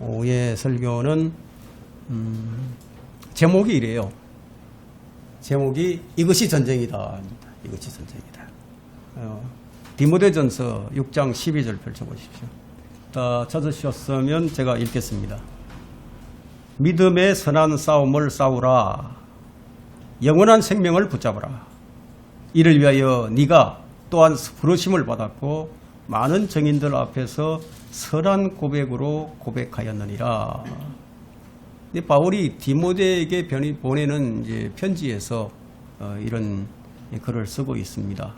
오후의 설교는 제목이 이래요. 제목이 이것이 전쟁이다. 이것이 전쟁이다. 디모데전서 6장 12절 펼쳐보십시오. 다 찾으셨으면 제가 읽겠습니다. 믿음의 선한 싸움을 싸우라. 영원한 생명을 붙잡아라. 이를 위하여 네가 또한 부르심을 받았고 많은 증인들 앞에서 선한 고백으로 고백하였느니라. 바울이 디모데에게 보내는 이제 편지에서 이런 글을 쓰고 있습니다.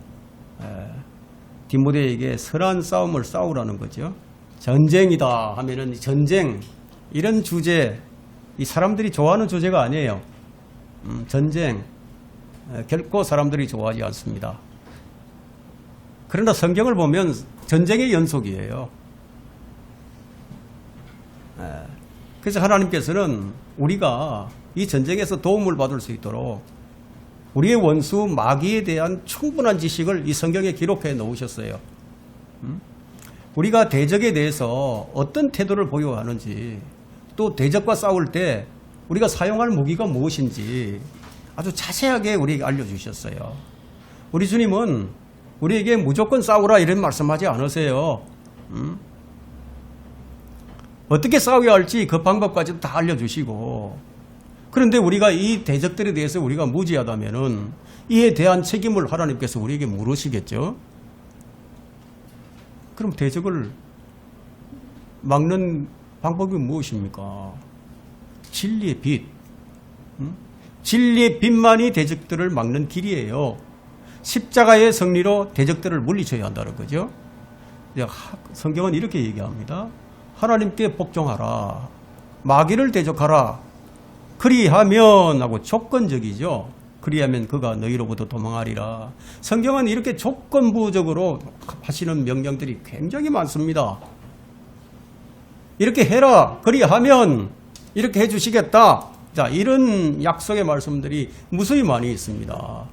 디모데에게 선한 싸움을 싸우라는 거죠. 전쟁이다 하면은 전쟁 이런 주제, 이 사람들이 좋아하는 주제가 아니에요. 전쟁 결코 사람들이 좋아하지 않습니다. 그러나 성경을 보면 전쟁의 연속이에요. 그래서 하나님께서는 우리가 이 전쟁에서 도움을 받을 수 있도록 우리의 원수 마귀에 대한 충분한 지식을 이 성경에 기록해 놓으셨어요. 우리가 대적에 대해서 어떤 태도를 보여야 하는지, 또 대적과 싸울 때 우리가 사용할 무기가 무엇인지 아주 자세하게 우리에게 알려주셨어요. 우리 주님은 우리에게 무조건 싸우라 이런 말씀하지 않으세요. 어떻게 싸워야 할지 그 방법까지도 다 알려주시고, 그런데 우리가 이 대적들에 대해서 우리가 무지하다면은 이에 대한 책임을 하나님께서 우리에게 물으시겠죠. 그럼 대적을 막는 방법이 무엇입니까? 진리의 빛. 진리의 빛만이 대적들을 막는 길이에요. 십자가의 승리로 대적들을 물리쳐야 한다는 거죠. 성경은 이렇게 얘기합니다. 하나님께 복종하라. 마귀를 대적하라. 그리하면 하고 조건적이죠. 그리하면 그가 너희로부터 도망하리라. 성경은 이렇게 조건부적으로 하시는 명령들이 굉장히 많습니다. 이렇게 해라. 그리하면 이렇게 해주시겠다. 자, 이런 약속의 말씀들이 무수히 많이 있습니다.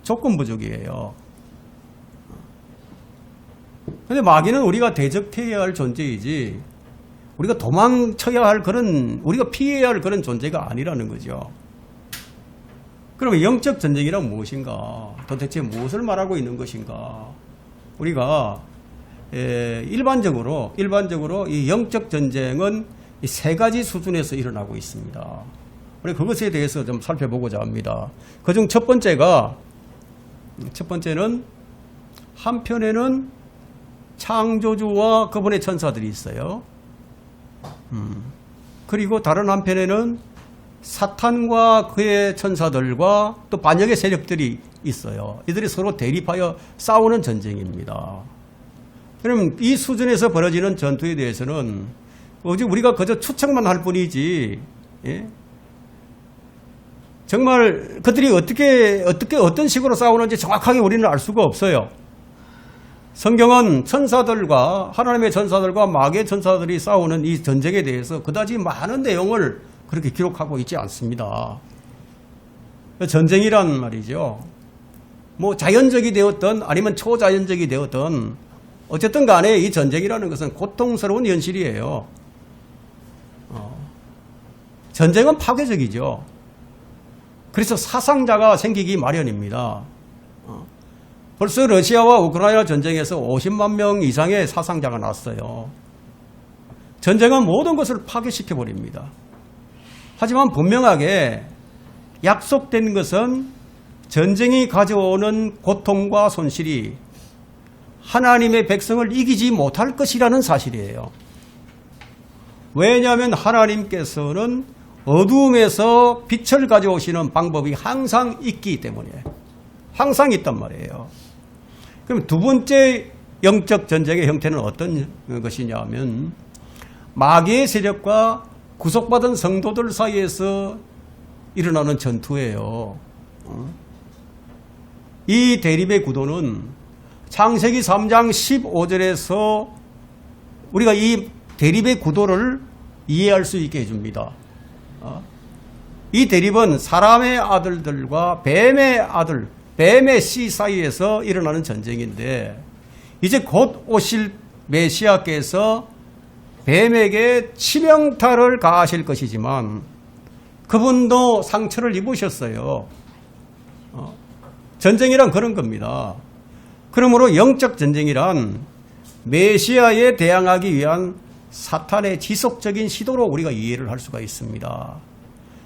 조건부적이에요. 근데 마귀는 우리가 대적해야 할 존재이지, 우리가 도망쳐야 할 그런, 우리가 피해야 할 그런 존재가 아니라는 거죠. 그러면 영적 전쟁이란 무엇인가? 도대체 무엇을 말하고 있는 것인가? 우리가 일반적으로 이 영적 전쟁은 이 세 가지 수준에서 일어나고 있습니다. 우리 그것에 대해서 좀 살펴보고자 합니다. 그중 첫 번째는 한편에는 창조주와 그분의 천사들이 있어요. 그리고 다른 한편에는 사탄과 그의 천사들과 또 반역의 세력들이 있어요. 이들이 서로 대립하여 싸우는 전쟁입니다. 그럼 이 수준에서 벌어지는 전투에 대해서는 우리가 그저 추측만 할 뿐이지, 예? 정말 그들이 어떤 식으로 싸우는지 정확하게 우리는 알 수가 없어요. 성경은 천사들과, 하나님의 천사들과 마귀의 천사들이 싸우는 이 전쟁에 대해서 그다지 많은 내용을 그렇게 기록하고 있지 않습니다. 전쟁이란 말이죠. 뭐 자연적이 되었든 아니면 초자연적이 되었든 어쨌든 간에 이 전쟁이라는 것은 고통스러운 현실이에요. 전쟁은 파괴적이죠. 그래서 사상자가 생기기 마련입니다. 벌써 러시아와 우크라이나 전쟁에서 50만 명 이상의 사상자가 났어요. 전쟁은 모든 것을 파괴시켜버립니다. 하지만 분명하게 약속된 것은 전쟁이 가져오는 고통과 손실이 하나님의 백성을 이기지 못할 것이라는 사실이에요. 왜냐하면 하나님께서는 어두움에서 빛을 가져오시는 방법이 항상 있기 때문에, 항상 있단 말이에요. 그럼 두 번째 영적 전쟁의 형태는 어떤 것이냐 하면 마귀의 세력과 구속받은 성도들 사이에서 일어나는 전투예요. 이 대립의 구도는 창세기 3장 15절에서 우리가 이 대립의 구도를 이해할 수 있게 해줍니다. 이 대립은 사람의 아들들과 뱀의 아들, 뱀의 씨 사이에서 일어나는 전쟁인데, 이제 곧 오실 메시아께서 뱀에게 치명타를 가하실 것이지만 그분도 상처를 입으셨어요. 전쟁이란 그런 겁니다. 그러므로 영적 전쟁이란 메시아에 대항하기 위한 사탄의 지속적인 시도로 우리가 이해를 할 수가 있습니다.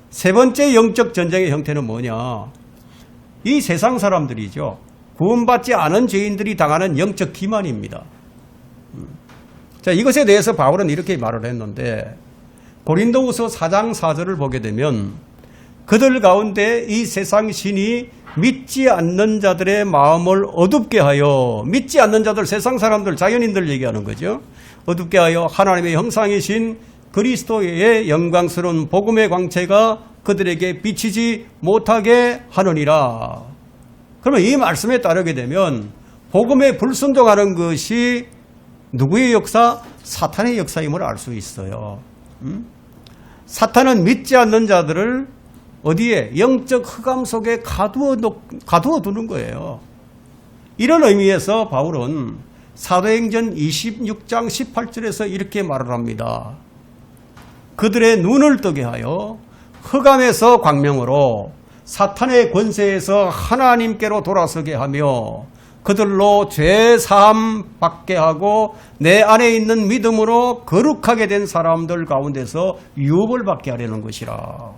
세 번째 영적 전쟁의 형태는 뭐냐? 이 세상 사람들이죠. 구원받지 않은 죄인들이 당하는 영적 기만입니다. 자, 이것에 대해서 바울은 이렇게 말을 했는데 고린도후서 4장 4절을 보게 되면 그들 가운데 이 세상 신이 믿지 않는 자들의 마음을 어둡게 하여, 믿지 않는 자들, 세상 사람들, 자연인들 얘기하는 거죠. 어둡게 하여 하나님의 형상이신 그리스도의 영광스러운 복음의 광채가 그들에게 비치지 못하게 하느니라. 그러면 이 말씀에 따르게 되면 복음에 불순종하는 것이 누구의 역사? 사탄의 역사임을 알 수 있어요. 사탄은 믿지 않는 자들을 어디에? 영적 흑암 속에 가두어 두는 거예요. 이런 의미에서 바울은 사도행전 26장 18절에서 이렇게 말을 합니다. 그들의 눈을 뜨게 하여 흑암에서 광명으로 사탄의 권세에서 하나님께로 돌아서게 하며 그들로 죄 사함 받게 하고 내 안에 있는 믿음으로 거룩하게 된 사람들 가운데서 유업을 받게 하려는 것이라.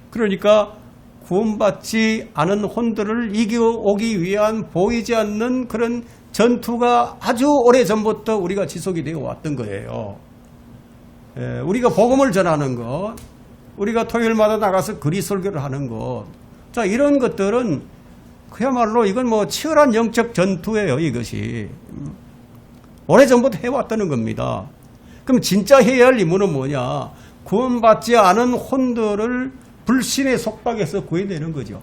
그러니까 구원받지 않은 혼들을 이겨오기 위한 보이지 않는 그런 전투가 아주 오래전부터 우리가 지속이 되어 왔던 거예요. 우리가 복음을 전하는 것, 우리가 토요일마다 나가서 그리 설교를 하는 것, 자, 이런 것들은 그야말로 이건 뭐 치열한 영적 전투예요, 이것이. 오래전부터 해왔다는 겁니다. 그럼 진짜 해야 할 임무는 뭐냐? 구원받지 않은 혼들을 불신의 속박에서 구해내는 거죠.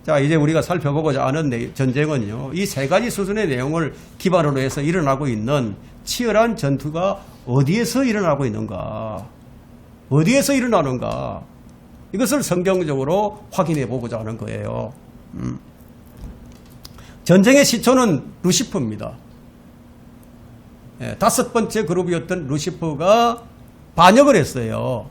자, 이제 우리가 살펴보고자 하는 전쟁은요, 이 세 가지 수준의 내용을 기반으로 해서 일어나고 있는 치열한 전투가 어디에서 일어나고 있는가? 어디에서 일어나는가? 이것을 성경적으로 확인해 보고자 하는 거예요. 전쟁의 시초는 루시퍼입니다. 다섯 번째 그룹이었던 루시퍼가 반역을 했어요.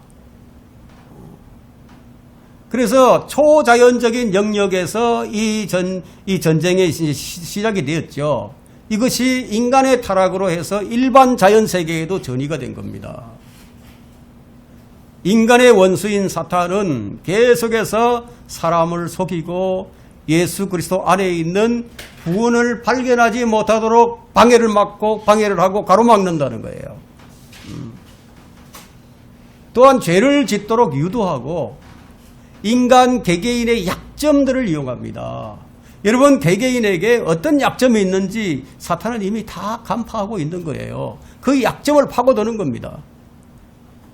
그래서 초자연적인 영역에서 이 전쟁의 시작이 되었죠. 이것이 인간의 타락으로 해서 일반 자연 세계에도 전이가 된 겁니다. 인간의 원수인 사탄은 계속해서 사람을 속이고 예수 그리스도 안에 있는 구원을 발견하지 못하도록 방해를 하고 가로막는다는 거예요. 또한 죄를 짓도록 유도하고 인간 개개인의 약점들을 이용합니다. 여러분, 개개인에게 어떤 약점이 있는지 사탄은 이미 다 간파하고 있는 거예요. 그 약점을 파고드는 겁니다.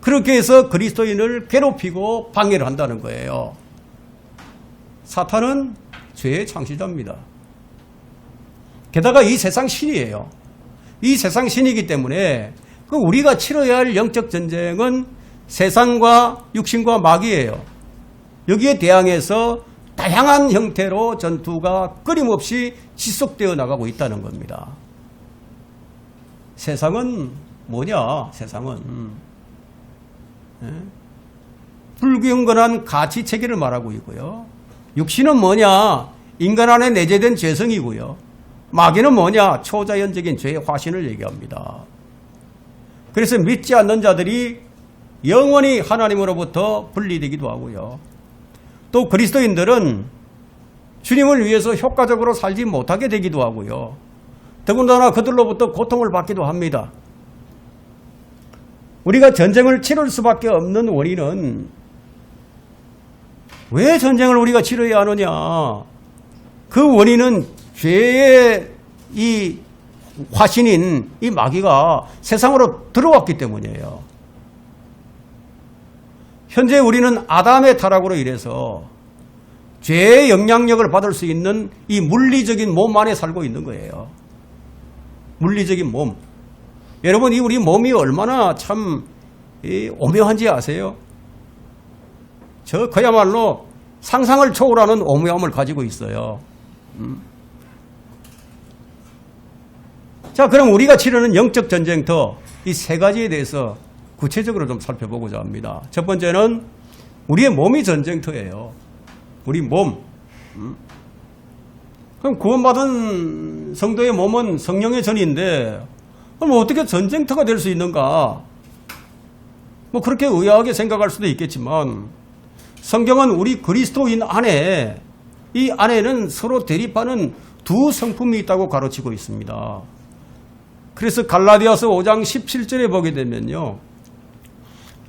그렇게 해서 그리스도인을 괴롭히고 방해를 한다는 거예요. 사탄은 죄의 창시자입니다. 게다가 이 세상 신이에요. 이 세상 신이기 때문에 우리가 치러야 할 영적 전쟁은 세상과 육신과 마귀예요. 여기에 대항해서 다양한 형태로 전투가 끊임없이 지속되어 나가고 있다는 겁니다. 세상은 뭐냐? 세상은 불경건한 가치 체계를 말하고 있고요. 육신은 뭐냐? 인간 안에 내재된 죄성이고요. 마귀는 뭐냐? 초자연적인 죄의 화신을 얘기합니다. 그래서 믿지 않는 자들이 영원히 하나님으로부터 분리되기도 하고요. 또 그리스도인들은 주님을 위해서 효과적으로 살지 못하게 되기도 하고요. 더군다나 그들로부터 고통을 받기도 합니다. 우리가 전쟁을 치를 수밖에 없는 원인은 왜 전쟁을 우리가 치러야 하느냐? 그 원인은 죄의 이 화신인 이 마귀가 세상으로 들어왔기 때문이에요. 현재 우리는 아담의 타락으로 인해서 죄의 영향력을 받을 수 있는 이 물리적인 몸 안에 살고 있는 거예요. 물리적인 몸. 여러분, 이 우리 몸이 얼마나 참 오묘한지 아세요? 그야말로 상상을 초월하는 오묘함을 가지고 있어요. 자, 그럼 우리가 치르는 영적 전쟁터 이 세 가지에 대해서 구체적으로 좀 살펴보고자 합니다. 첫 번째는 우리의 몸이 전쟁터예요. 우리 몸. 그럼 구원받은 성도의 몸은 성령의 전인데 그럼 어떻게 전쟁터가 될 수 있는가? 뭐 그렇게 의아하게 생각할 수도 있겠지만 성경은 우리 그리스도인 안에 이 안에는 서로 대립하는 두 성품이 있다고 가르치고 있습니다. 그래서 갈라디아서 5장 17절에 보게 되면요.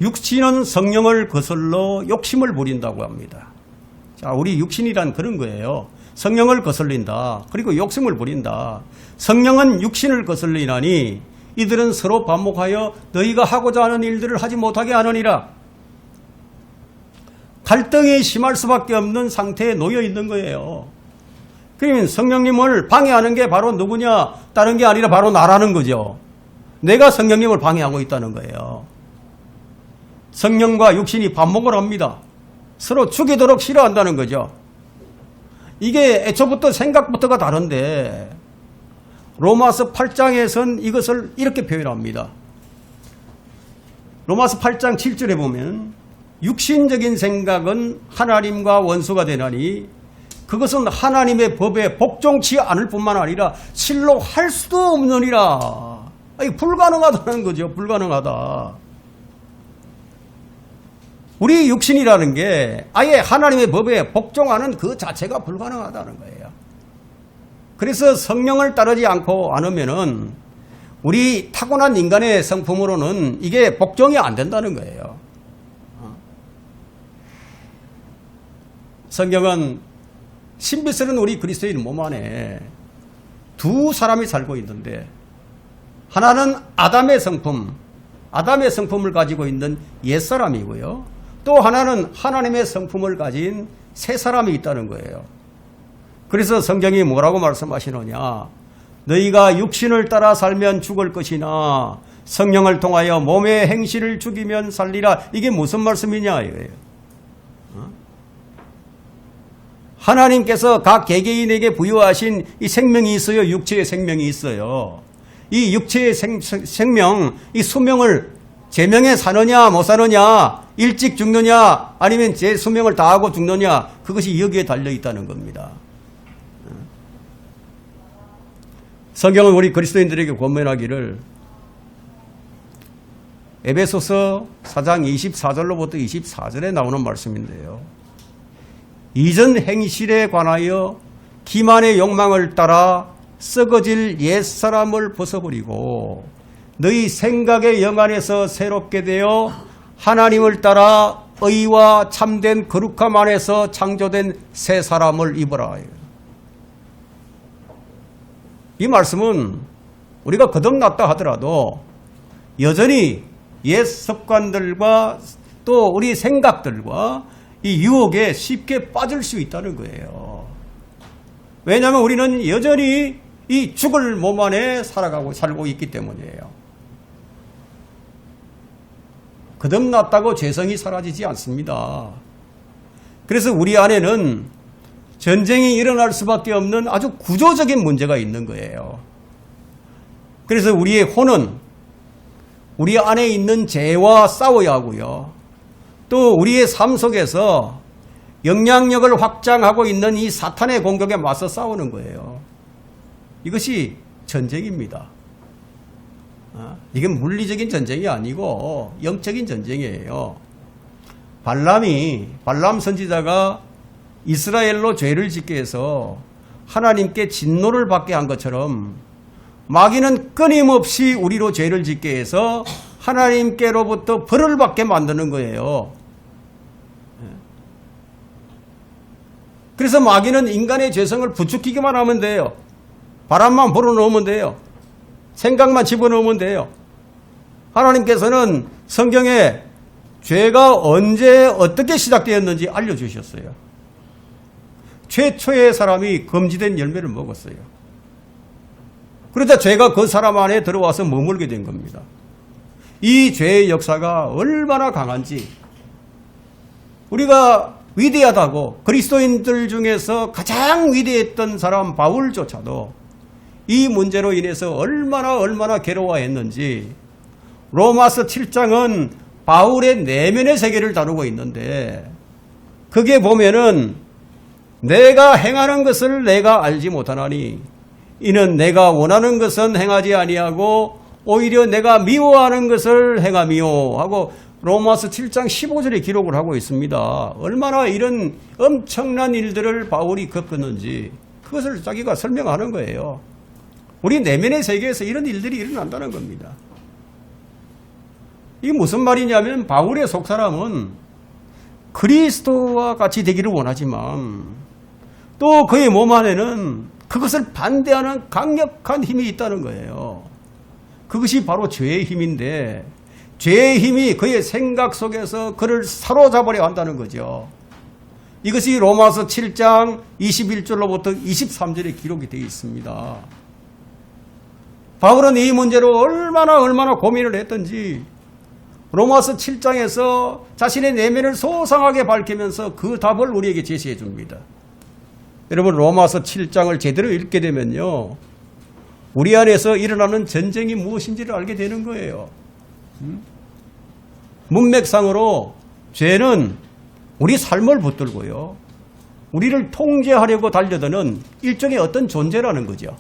육신은 성령을 거슬러 욕심을 부린다고 합니다. 자, 우리 육신이란 그런 거예요. 성령을 거슬린다. 그리고 욕심을 부린다. 성령은 육신을 거슬리나니 이들은 서로 반목하여 너희가 하고자 하는 일들을 하지 못하게 하느니라. 갈등이 심할 수밖에 없는 상태에 놓여 있는 거예요. 그러면 성령님을 방해하는 게 바로 누구냐? 다른 게 아니라 바로 나라는 거죠. 내가 성령님을 방해하고 있다는 거예요. 성령과 육신이 반목을 합니다. 서로 죽이도록 싫어한다는 거죠. 이게 애초부터 생각부터가 다른데 로마서 8장에선 이것을 이렇게 표현합니다. 로마서 8장 7절에 보면 육신적인 생각은 하나님과 원수가 되나니 그것은 하나님의 법에 복종치 않을 뿐만 아니라 실로 할 수도 없느니라. 아니, 불가능하다는 거죠. 불가능하다. 우리 육신이라는 게 아예 하나님의 법에 복종하는 그 자체가 불가능하다는 거예요. 그래서 성령을 따르지 않으면은 우리 타고난 인간의 성품으로는 이게 복종이 안 된다는 거예요. 성경은 신비스러운 우리 그리스도인 몸 안에 두 사람이 살고 있는데 하나는 아담의 성품을 가지고 있는 옛사람이고요. 또 하나는 하나님의 성품을 가진 새 사람이 있다는 거예요. 그래서 성경이 뭐라고 말씀하시느냐. 너희가 육신을 따라 살면 죽을 것이나 성령을 통하여 몸의 행실을 죽이면 살리라. 이게 무슨 말씀이냐 이거예요. 하나님께서 각 개개인에게 부여하신 이 생명이 있어요. 육체의 생명이 있어요. 이 육체의 생명, 이 수명을 제명에 사느냐 못 사느냐, 일찍 죽느냐 아니면 제 수명을 다하고 죽느냐, 그것이 여기에 달려있다는 겁니다. 성경은 우리 그리스도인들에게 권면하기를 에베소서 4장 24절로부터 24절에 나오는 말씀인데요. 이전 행실에 관하여 기만의 욕망을 따라 썩어질 옛사람을 벗어버리고 너희 생각의 영안에서 새롭게 되어 하나님을 따라 의와 참된 거룩함 안에서 창조된 새 사람을 입어라. 이 말씀은 우리가 거듭났다 하더라도 여전히 옛 습관들과 또 우리 생각들과 이 유혹에 쉽게 빠질 수 있다는 거예요. 왜냐하면 우리는 여전히 이 죽을 몸 안에 살고 있기 때문이에요. 거듭났다고 죄성이 사라지지 않습니다. 그래서 우리 안에는 전쟁이 일어날 수밖에 없는 아주 구조적인 문제가 있는 거예요. 그래서 우리의 혼은 우리 안에 있는 죄와 싸워야 하고요. 또 우리의 삶 속에서 영향력을 확장하고 있는 이 사탄의 공격에 맞서 싸우는 거예요. 이것이 전쟁입니다. 이게 물리적인 전쟁이 아니고 영적인 전쟁이에요. 발람 선지자가 이스라엘로 죄를 짓게 해서 하나님께 진노를 받게 한 것처럼 마귀는 끊임없이 우리로 죄를 짓게 해서 하나님께로부터 벌을 받게 만드는 거예요. 그래서 마귀는 인간의 죄성을 부추기기만 하면 돼요. 바람만 불어넣으면 돼요. 생각만 집어넣으면 돼요. 하나님께서는 성경에 죄가 언제 어떻게 시작되었는지 알려주셨어요. 최초의 사람이 금지된 열매를 먹었어요. 그러자 죄가 그 사람 안에 들어와서 머물게 된 겁니다. 이 죄의 역사가 얼마나 강한지 우리가 위대하다고 그리스도인들 중에서 가장 위대했던 사람 바울조차도 이 문제로 인해서 얼마나 괴로워했는지 로마서 7장은 바울의 내면의 세계를 다루고 있는데 그게 보면은 내가 행하는 것을 내가 알지 못하나니 이는 내가 원하는 것은 행하지 아니하고 오히려 내가 미워하는 것을 행하미요 하고 로마서 7장 15절에 기록을 하고 있습니다. 얼마나 이런 엄청난 일들을 바울이 겪었는지 그것을 자기가 설명하는 거예요. 우리 내면의 세계에서 이런 일들이 일어난다는 겁니다. 이게 무슨 말이냐면 바울의 속사람은 그리스도와 같이 되기를 원하지만 또 그의 몸 안에는 그것을 반대하는 강력한 힘이 있다는 거예요. 그것이 바로 죄의 힘인데 죄의 힘이 그의 생각 속에서 그를 사로잡으려 한다는 거죠. 이것이 로마서 7장 21절로부터 23절에 기록이 되어 있습니다. 바울은 이 문제로 얼마나 고민을 했던지 로마서 7장에서 자신의 내면을 소상하게 밝히면서 그 답을 우리에게 제시해 줍니다. 여러분 로마서 7장을 제대로 읽게 되면요. 우리 안에서 일어나는 전쟁이 무엇인지를 알게 되는 거예요. 문맥상으로 죄는 우리 삶을 붙들고요. 우리를 통제하려고 달려드는 일종의 어떤 존재라는 거죠.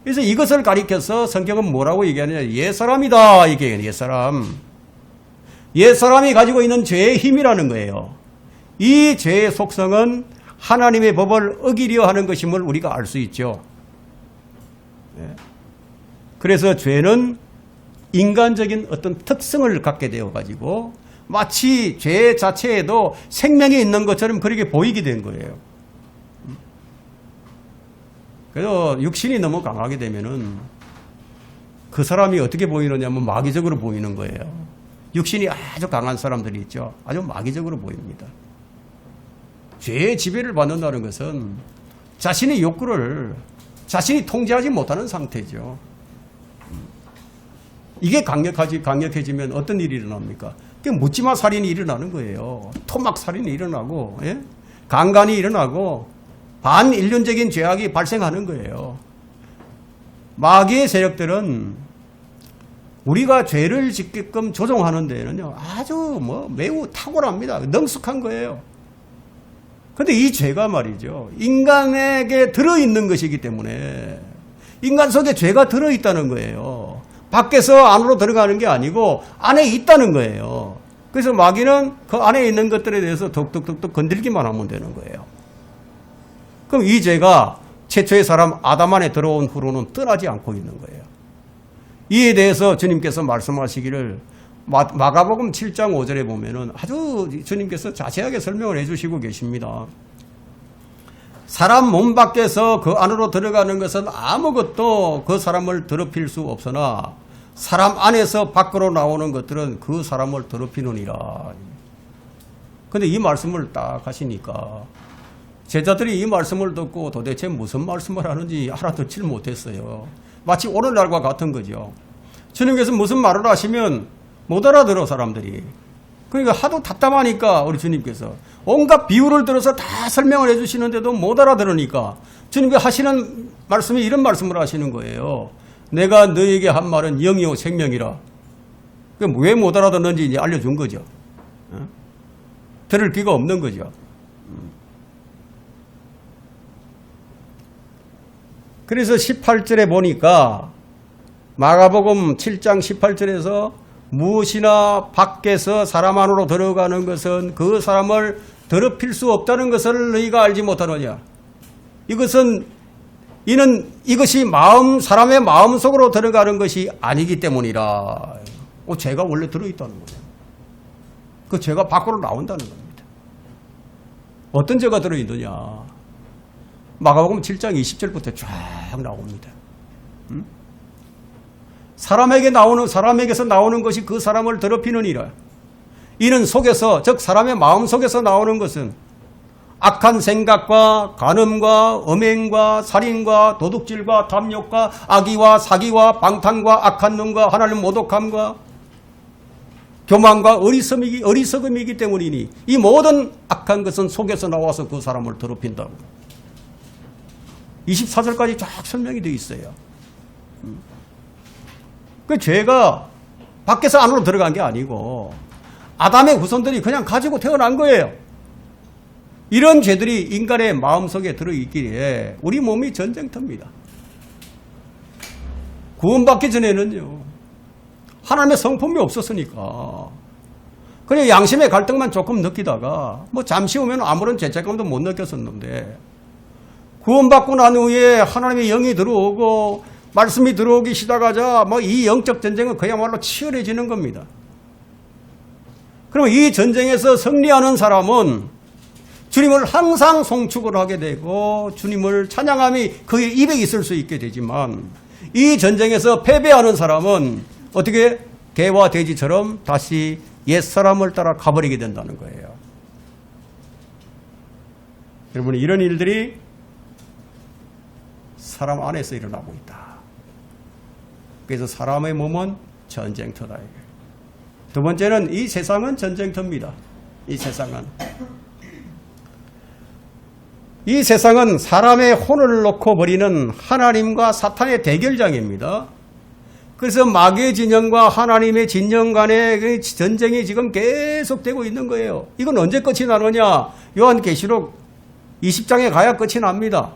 그래서 이것을 가리켜서 성경은 뭐라고 얘기하느냐. 옛사람이다. 이게 옛사람. 옛사람이 가지고 있는 죄의 힘이라는 거예요. 이 죄의 속성은 하나님의 법을 어기려 하는 것임을 우리가 알 수 있죠. 그래서 죄는 인간적인 어떤 특성을 갖게 되어가지고 마치 죄 자체에도 생명이 있는 것처럼 그렇게 보이게 된 거예요. 그래서 육신이 너무 강하게 되면은 그 사람이 어떻게 보이느냐면 마귀적으로 보이는 거예요. 육신이 아주 강한 사람들이 있죠. 아주 마귀적으로 보입니다. 죄의 지배를 받는다는 것은 자신의 욕구를 자신이 통제하지 못하는 상태죠. 이게 강력해지면 어떤 일이 일어납니까? 묻지마 살인이 일어나는 거예요. 토막 살인이 일어나고, 예? 강간이 일어나고, 반인륜적인 죄악이 발생하는 거예요. 마귀의 세력들은 우리가 죄를 짓게끔 조종하는 데는요, 아주 매우 탁월합니다. 능숙한 거예요. 근데 이 죄가 말이죠. 인간에게 들어있는 것이기 때문에 인간 속에 죄가 들어있다는 거예요. 밖에서 안으로 들어가는 게 아니고 안에 있다는 거예요. 그래서 마귀는 그 안에 있는 것들에 대해서 덕덕덕덕 건들기만 하면 되는 거예요. 그럼 이 죄가 최초의 사람 아담 안에 들어온 후로는 떠나지 않고 있는 거예요. 이에 대해서 주님께서 말씀하시기를 마가복음 7장 5절에 보면은 아주 주님께서 자세하게 설명을 해주시고 계십니다. 사람 몸 밖에서 그 안으로 들어가는 것은 아무것도 그 사람을 더럽힐 수 없으나 사람 안에서 밖으로 나오는 것들은 그 사람을 더럽히느니라. 근데 이 말씀을 딱 하시니까 제자들이 이 말씀을 듣고 도대체 무슨 말씀을 하는지 알아듣질 못했어요. 마치 오늘날과 같은 거죠. 주님께서 무슨 말을 하시면 못 알아들어 사람들이. 그러니까 하도 답답하니까 우리 주님께서 온갖 비유를 들어서 다 설명을 해주시는데도 못 알아들으니까 주님께서 하시는 말씀이 이런 말씀을 하시는 거예요. 내가 너에게 한 말은 영이요 생명이라. 왜 못 알아듣는지 이제 알려준 거죠. 들을 귀가 없는 거죠. 그래서 18절에 보니까 마가복음 7장 18절에서 무엇이나 밖에서 사람 안으로 들어가는 것은 그 사람을 더럽힐 수 없다는 것을 너희가 알지 못하느냐. 이것이 사람의 마음 속으로 들어가는 것이 아니기 때문이라. 죄가 원래 들어있다는 거예요. 그 죄가 밖으로 나온다는 겁니다. 어떤 죄가 들어있느냐. 마가복음 7장 20절부터 쫙 나옵니다. 사람에게서 나오는 것이 그 사람을 더럽히느니라. 이는 속에서, 즉 사람의 마음 속에서 나오는 것은 악한 생각과 간음과 음행과 살인과 도둑질과 탐욕과 악의와 사기와 방탕과 악한 눈과 하나님 모독함과 교만과 어리석음이기 때문이니 이 모든 악한 것은 속에서 나와서 그 사람을 더럽힌다고. 24절까지 쫙 설명이 되어 있어요. 그 죄가 밖에서 안으로 들어간 게 아니고 아담의 후손들이 그냥 가지고 태어난 거예요. 이런 죄들이 인간의 마음속에 들어있기에 우리 몸이 전쟁터입니다. 구원받기 전에는요, 하나님의 성품이 없었으니까 그냥 양심의 갈등만 조금 느끼다가 뭐 잠시 후면 아무런 죄책감도 못 느꼈었는데, 구원받고 난 후에 하나님의 영이 들어오고 말씀이 들어오기 시작하자 뭐 이 영적 전쟁은 그야말로 치열해지는 겁니다. 그러면 이 전쟁에서 승리하는 사람은 주님을 항상 송축을 하게 되고 주님을 찬양함이 그의 입에 있을 수 있게 되지만, 이 전쟁에서 패배하는 사람은 어떻게 개와 돼지처럼 다시 옛사람을 따라 가버리게 된다는 거예요. 여러분, 이런 일들이 사람 안에서 일어나고 있다. 그래서 사람의 몸은 전쟁터다. 두 번째는 이 세상은 전쟁터입니다. 이 세상은 사람의 혼을 놓고 벌이는 하나님과 사탄의 대결장입니다. 그래서 마귀의 진영과 하나님의 진영 간의 전쟁이 지금 계속되고 있는 거예요. 이건 언제 끝이 나느냐? 요한계시록 20장에 가야 끝이 납니다.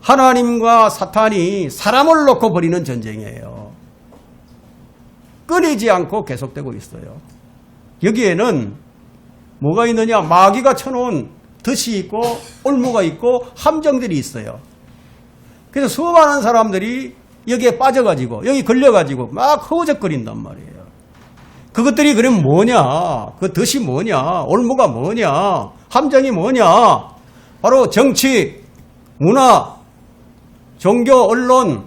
하나님과 사탄이 사람을 놓고 벌이는 전쟁이에요. 끊이지 않고 계속되고 있어요. 여기에는 뭐가 있느냐? 마귀가 쳐놓은 덫이 있고 올무가 있고 함정들이 있어요. 그래서 수많은 사람들이 여기에 빠져가지고 여기 걸려가지고 막 허우적거린단 말이에요. 그것들이 그럼 뭐냐? 그 덫이 뭐냐? 올무가 뭐냐? 함정이 뭐냐? 바로 정치, 문화, 종교, 언론,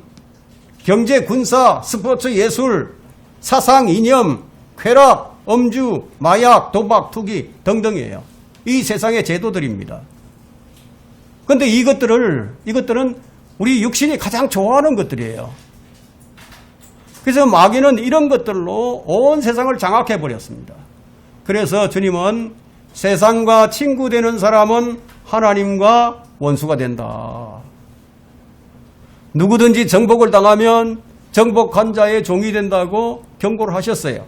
경제, 군사, 스포츠, 예술, 사상, 이념, 쾌락, 음주, 마약, 도박, 투기 등등이에요. 이 세상의 제도들입니다. 그런데 이것들은 우리 육신이 가장 좋아하는 것들이에요. 그래서 마귀는 이런 것들로 온 세상을 장악해버렸습니다. 그래서 주님은 세상과 친구 되는 사람은 하나님과 원수가 된다. 누구든지 정복을 당하면 정복한 자의 종이 된다고 경고를 하셨어요.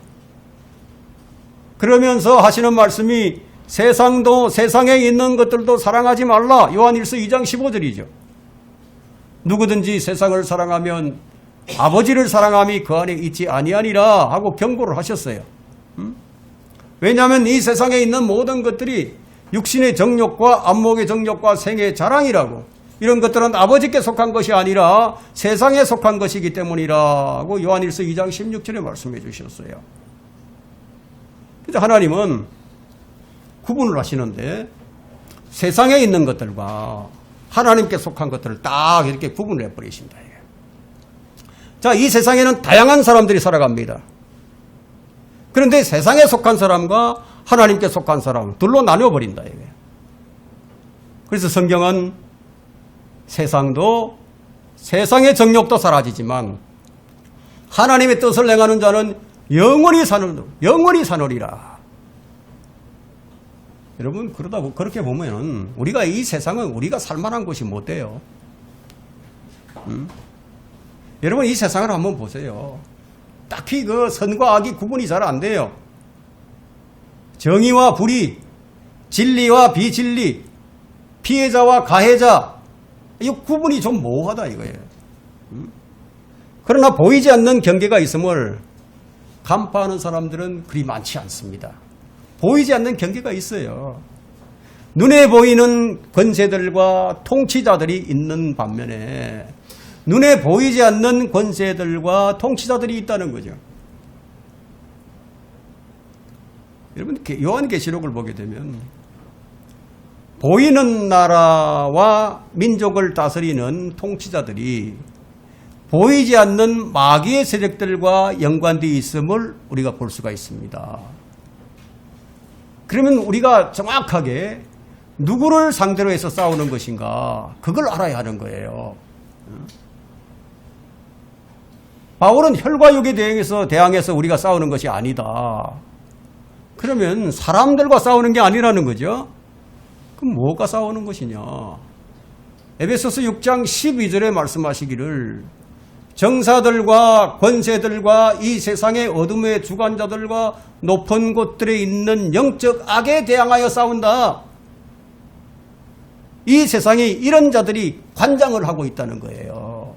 그러면서 하시는 말씀이 세상에 있는 것들도 사랑하지 말라. 요한일서 2장 15절이죠. 누구든지 세상을 사랑하면 아버지를 사랑함이 그 안에 있지 아니하니라 하고 경고를 하셨어요. 왜냐하면 이 세상에 있는 모든 것들이 육신의 정욕과 안목의 정욕과 생의 자랑이라고, 이런 것들은 아버지께 속한 것이 아니라 세상에 속한 것이기 때문이라고 요한일서 2장 16절에 말씀해 주셨어요. 그래서 하나님은 구분을 하시는데 세상에 있는 것들과 하나님께 속한 것들을 딱 이렇게 구분을 해버리신다. 자, 이 세상에는 다양한 사람들이 살아갑니다. 그런데 세상에 속한 사람과 하나님께 속한 사람 둘로 나뉘어버린다. 그래서 성경은 세상도, 세상의 정욕도 사라지지만 하나님의 뜻을 행하는 자는 영원히 사느리라. 여러분, 그렇게 보면 우리가 이 세상은 우리가 살만한 곳이 못 돼요. 여러분, 이 세상을 한번 보세요. 딱히 그 선과 악이 구분이 잘 안 돼요. 정의와 불의, 진리와 비진리, 피해자와 가해자, 이 구분이 좀 모호하다 이거예요. 그러나 보이지 않는 경계가 있음을 간파하는 사람들은 그리 많지 않습니다. 보이지 않는 경계가 있어요. 눈에 보이는 권세들과 통치자들이 있는 반면에 눈에 보이지 않는 권세들과 통치자들이 있다는 거죠. 여러분, 요한계시록을 보게 되면 보이는 나라와 민족을 다스리는 통치자들이 보이지 않는 마귀의 세력들과 연관되어 있음을 우리가 볼 수가 있습니다. 그러면 우리가 정확하게 누구를 상대로 해서 싸우는 것인가, 그걸 알아야 하는 거예요. 바울은 혈과 육에 대항해서 우리가 싸우는 것이 아니다. 그러면 사람들과 싸우는 게 아니라는 거죠. 그럼 뭐가 싸우는 것이냐? 에베소서 6장 12절에 말씀하시기를 정사들과 권세들과 이 세상의 어둠의 주관자들과 높은 곳들에 있는 영적 악에 대항하여 싸운다. 이 세상에 이런 자들이 관장을 하고 있다는 거예요.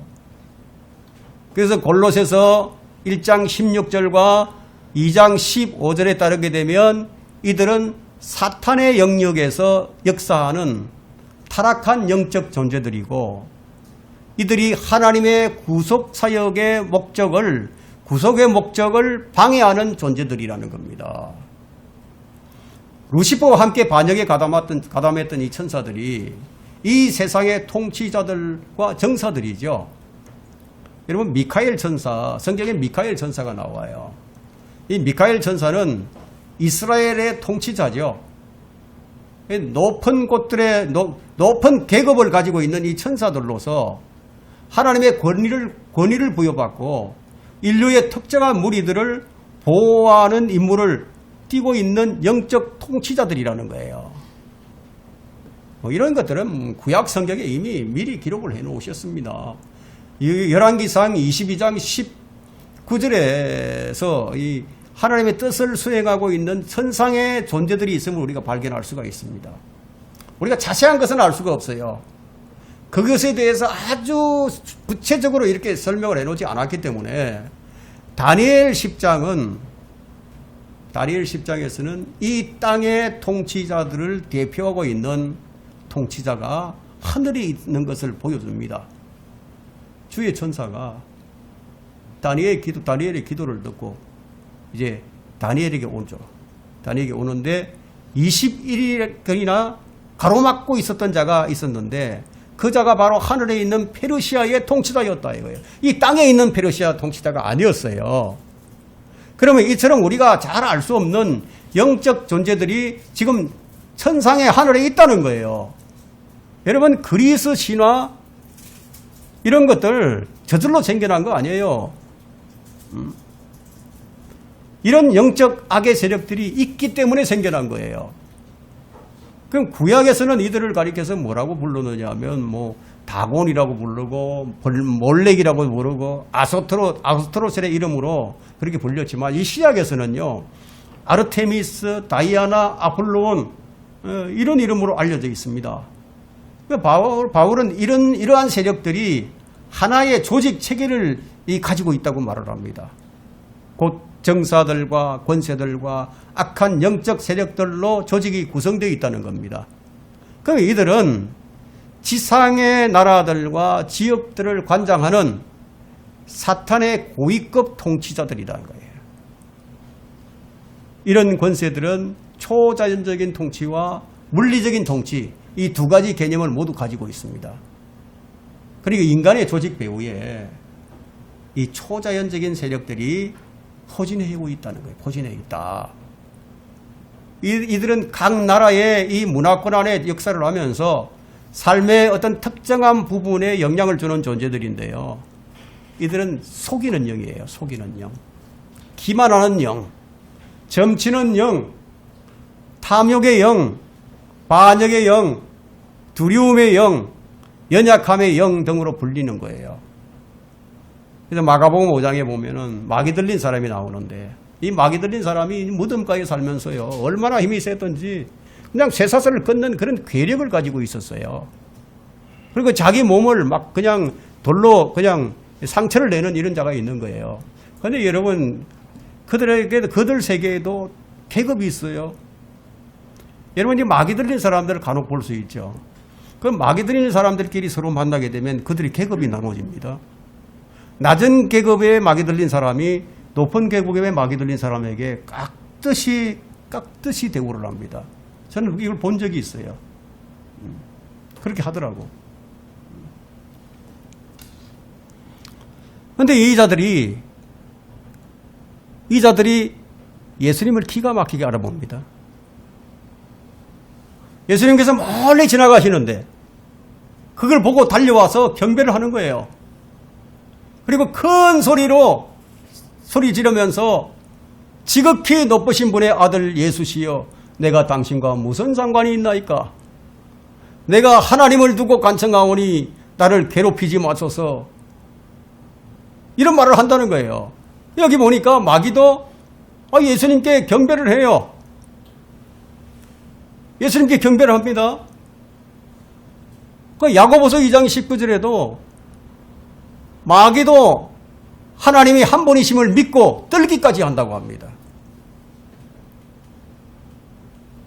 그래서 골로새서 1장 16절과 2장 15절에 따르게 되면 이들은 사탄의 영역에서 역사하는 타락한 영적 존재들이고 이들이 하나님의 구속의 목적을 방해하는 존재들이라는 겁니다. 루시퍼와 함께 반역에 가담했던 이 천사들이 이 세상의 통치자들과 정사들이죠. 여러분 미카엘 천사, 성경에 미카엘 천사가 나와요. 이 미카엘 천사는 이스라엘의 통치자죠. 높은 곳들의 높은 계급을 가지고 있는 이 천사들로서 하나님의 권위를 부여받고 인류의 특정한 무리들을 보호하는 임무를 띠고 있는 영적 통치자들이라는 거예요. 이런 것들은 구약 성경에 이미 미리 기록을 해놓으셨습니다. 열왕기상 22장 19절에서 이 하나님의 뜻을 수행하고 있는 천상의 존재들이 있음을 우리가 발견할 수가 있습니다. 우리가 자세한 것은 알 수가 없어요. 그것에 대해서 아주 구체적으로 이렇게 설명을 해놓지 않았기 때문에 다니엘 10장에서는 이 땅의 통치자들을 대표하고 있는 통치자가 하늘에 있는 것을 보여줍니다. 주의 천사가 다니엘의 기도를 듣고 이제 다니엘에게 오죠. 다니엘에게 오는데 21일이나 가로막고 있었던 자가 있었는데 그 자가 바로 하늘에 있는 페르시아의 통치자였다 이거예요. 이 땅에 있는 페르시아 통치자가 아니었어요. 그러면 이처럼 우리가 잘 알 수 없는 영적 존재들이 지금 천상의 하늘에 있다는 거예요. 여러분 그리스 신화 이런 것들 저절로 생겨난 거 아니에요. 이런 영적 악의 세력들이 있기 때문에 생겨난 거예요. 그럼 구약에서는 이들을 가리켜서 뭐라고 부르느냐 하면 다곤이라고 부르고 몰렉이라고 부르고 아스토로셀의 이름으로 그렇게 불렸지만 이 시약에서는요 아르테미스, 다이아나, 아폴로온 이런 이름으로 알려져 있습니다. 바울은 이러한 세력들이 하나의 조직 체계를 가지고 있다고 말을 합니다. 곧 정사들과 권세들과 악한 영적 세력들로 조직이 구성되어 있다는 겁니다. 그럼 이들은 지상의 나라들과 지역들을 관장하는 사탄의 고위급 통치자들이라는 거예요. 이런 권세들은 초자연적인 통치와 물리적인 통치 이 두 가지 개념을 모두 가지고 있습니다. 그리고 인간의 조직 배후에 이 초자연적인 세력들이 포진해오고 있다는 거예요. 포진해 있다. 이들은 각 나라의 이 문화권 안에 역사를 하면서 삶의 어떤 특정한 부분에 영향을 주는 존재들인데요. 이들은 속이는 영이에요. 속이는 영. 기만하는 영. 점치는 영. 탐욕의 영. 반역의 영. 두려움의 영. 연약함의 영 등으로 불리는 거예요. 그래서 마가복음 5장에 보면은 마귀 들린 사람이 나오는데 이 마귀 들린 사람이 무덤가에 살면서요 얼마나 힘이 셌던지 그냥 쇠사슬을 끊는 그런 괴력을 가지고 있었어요. 그리고 자기 몸을 막 그냥 돌로 그냥 상처를 내는 이런 자가 있는 거예요. 그런데 여러분 그들 세계에도 계급이 있어요. 여러분 이 마귀 들린 사람들을 간혹 볼 수 있죠. 그 마귀 들린 사람들끼리 서로 만나게 되면 그들이 계급이 나눠집니다. 낮은 계급에 마귀 들린 사람이 높은 계급에 마귀 들린 사람에게 깍듯이 대우를 합니다. 저는 이걸 본 적이 있어요. 그렇게 하더라고. 그런데 이 자들이 예수님을 기가 막히게 알아봅니다. 예수님께서 멀리 지나가시는데 그걸 보고 달려와서 경배를 하는 거예요. 그리고 큰 소리로 소리 지르면서 지극히 높으신 분의 아들 예수시여 내가 당신과 무슨 상관이 있나이까 내가 하나님을 두고 간청하오니 나를 괴롭히지 마소서. 이런 말을 한다는 거예요. 여기 보니까 마귀도 예수님께 경배를 해요. 예수님께 경배를 합니다. 그 야고보서 2장 19절에도 마귀도 하나님이 한 분이심을 믿고 떨기까지 한다고 합니다.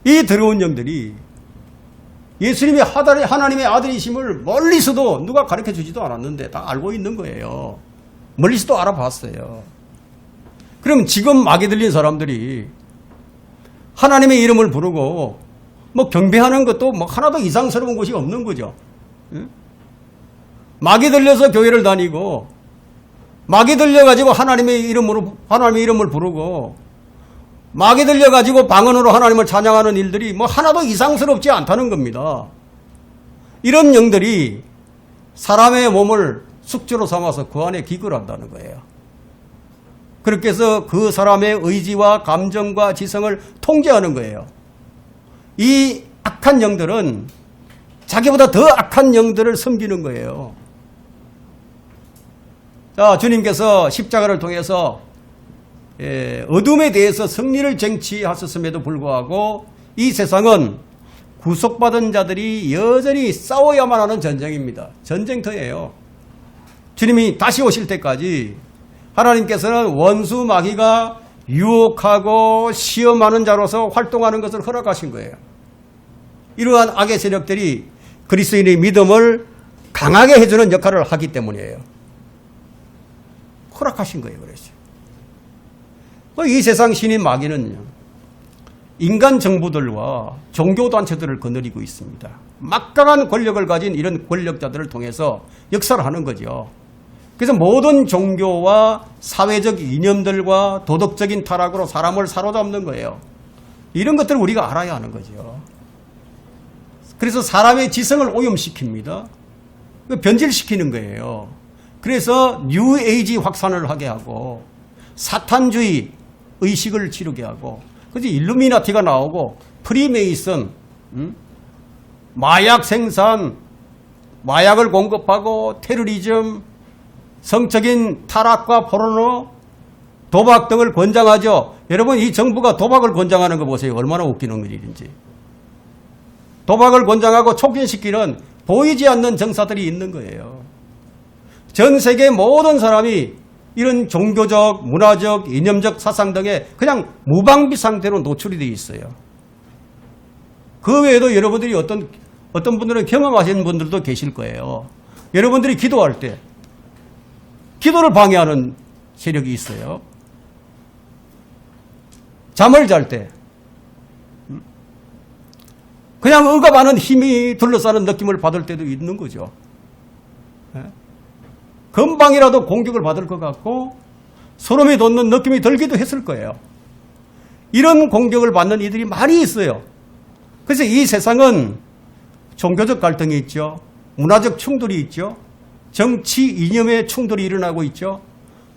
이 더러운 영들이 예수님이 하나님의 아들이심을 멀리서도 누가 가르쳐 주지도 않았는데 다 알고 있는 거예요. 멀리서도 알아봤어요. 그럼 지금 마귀 들린 사람들이 하나님의 이름을 부르고 뭐 경배하는 것도 뭐 하나도 이상스러운 것이 없는 거죠. 응? 마귀 들려서 교회를 다니고 마귀 들려가지고 하나님의 이름을 부르고 마귀 들려가지고 방언으로 하나님을 찬양하는 일들이 뭐 하나도 이상스럽지 않다는 겁니다. 이런 영들이 사람의 몸을 숙주로 삼아서 그 안에 기거를 한다는 거예요. 그렇게 해서 그 사람의 의지와 감정과 지성을 통제하는 거예요. 이 악한 영들은 자기보다 더 악한 영들을 섬기는 거예요. 자, 주님께서 십자가를 통해서 어둠에 대해서 승리를 쟁취하셨음에도 불구하고 이 세상은 구속받은 자들이 여전히 싸워야만 하는 전쟁입니다. 전쟁터예요. 주님이 다시 오실 때까지 하나님께서는 원수 마귀가 유혹하고 시험하는 자로서 활동하는 것을 허락하신 거예요. 이러한 악의 세력들이 그리스도인의 믿음을 강하게 해주는 역할을 하기 때문이에요. 허락하신 거예요. 그래서 이 세상 신인 마귀는요, 인간 정부들과 종교단체들을 거느리고 있습니다. 막강한 권력을 가진 이런 권력자들을 통해서 역사를 하는 거죠. 그래서 모든 종교와 사회적 이념들과 도덕적인 타락으로 사람을 사로잡는 거예요. 이런 것들을 우리가 알아야 하는 거죠. 그래서 사람의 지성을 오염시킵니다. 변질시키는 거예요. 그래서 뉴에이지 확산을 하게 하고 사탄주의 의식을 지르게 하고, 그래서 일루미나티가 나오고 프리메이슨, 마약 생산, 마약을 공급하고 테러리즘, 성적인 타락과 포르노, 도박 등을 권장하죠. 여러분, 이 정부가 도박을 권장하는 거 보세요. 얼마나 웃기는 일인지. 도박을 권장하고 촉진시키는 보이지 않는 정사들이 있는 거예요. 전 세계 모든 사람이 이런 종교적, 문화적, 이념적 사상 등에 그냥 무방비 상태로 노출이 되어 있어요. 그 외에도 여러분들이 어떤 분들은 경험하신 분들도 계실 거예요. 여러분들이 기도할 때 기도를 방해하는 세력이 있어요. 잠을 잘 때 그냥 억압하는 힘이 둘러싸는 느낌을 받을 때도 있는 거죠. 금방이라도 공격을 받을 것 같고 소름이 돋는 느낌이 들기도 했을 거예요. 이런 공격을 받는 이들이 많이 있어요. 그래서 이 세상은 종교적 갈등이 있죠. 문화적 충돌이 있죠. 정치 이념의 충돌이 일어나고 있죠.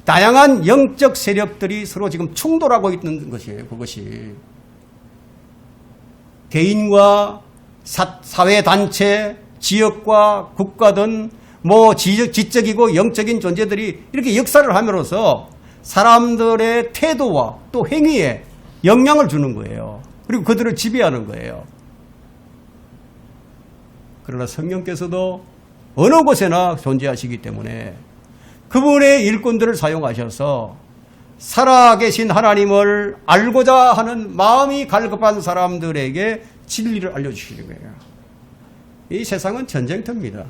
다양한 영적 세력들이 서로 지금 충돌하고 있는 것이에요. 그것이 개인과 사회단체, 지역과 국가 등 지적이고 영적인 존재들이 이렇게 역사를 함으로써 사람들의 태도와 또 행위에 영향을 주는 거예요. 그리고 그들을 지배하는 거예요. 그러나 성령께서도 어느 곳에나 존재하시기 때문에 그분의 일꾼들을 사용하셔서 살아계신 하나님을 알고자 하는 마음이 갈급한 사람들에게 진리를 알려주시는 거예요. 이 세상은 전쟁터입니다.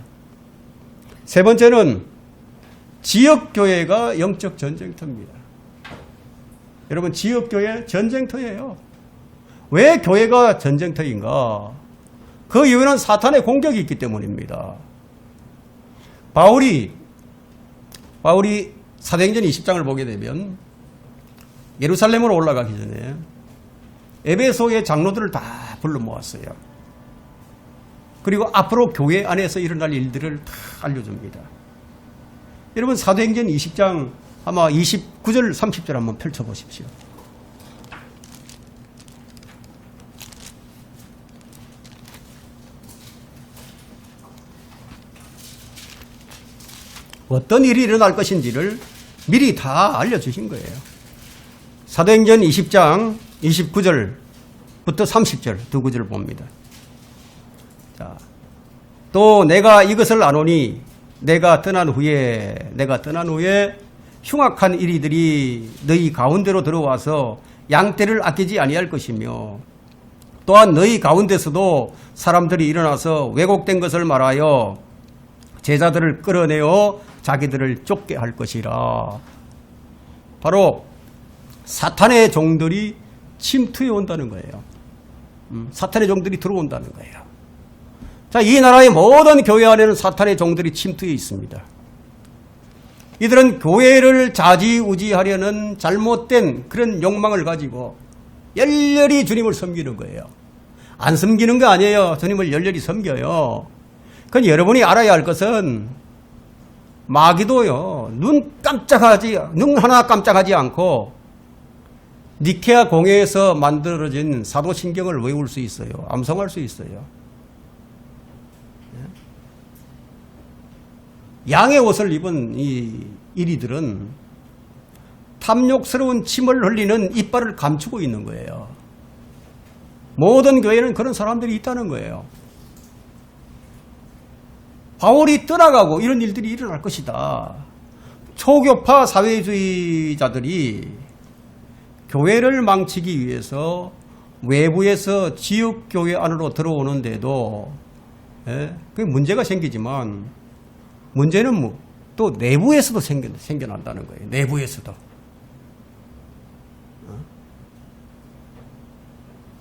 세 번째는 지역교회가 영적 전쟁터입니다. 여러분, 지역교회 전쟁터예요. 왜 교회가 전쟁터인가? 그 이유는 사탄의 공격이 있기 때문입니다. 바울이 사도행전 20장을 보게 되면 예루살렘으로 올라가기 전에 에베소의 장로들을 다 불러 모았어요. 그리고 앞으로 교회 안에서 일어날 일들을 다 알려줍니다. 여러분, 사도행전 20장 아마 29절 30절 한번 펼쳐보십시오. 어떤 일이 일어날 것인지를 미리 다 알려주신 거예요. 사도행전 20장 29절부터 30절 두 구절을 봅니다. 자, 또 내가 이것을 아노니 내가 떠난 후에 흉악한 이리들이 너희 가운데로 들어와서 양떼를 아끼지 아니할 것이며 또한 너희 가운데서도 사람들이 일어나서 왜곡된 것을 말하여 제자들을 끌어내어 자기들을 쫓게 할 것이라. 바로 사탄의 종들이 침투해 온다는 거예요. 사탄의 종들이 들어온다는 거예요. 자, 이 나라의 모든 교회 안에는 사탄의 종들이 침투해 있습니다. 이들은 교회를 좌지우지하려는 잘못된 그런 욕망을 가지고 열렬히 주님을 섬기는 거예요. 안 섬기는 거 아니에요. 주님을 열렬히 섬겨요. 그건 여러분이 알아야 할 것은 마귀도요, 눈 하나 깜짝하지 않고 니케아 공회에서 만들어진 사도신경을 외울 수 있어요. 암송할 수 있어요. 양의 옷을 입은 이 이리들은 탐욕스러운 침을 흘리는 이빨을 감추고 있는 거예요. 모든 교회는 그런 사람들이 있다는 거예요. 바울이 떠나가고 이런 일들이 일어날 것이다. 초교파 사회주의자들이 교회를 망치기 위해서 외부에서 지역교회 안으로 들어오는데도 그게 문제가 생기지만 문제는 또 내부에서도 생겨난다는 거예요. 내부에서도.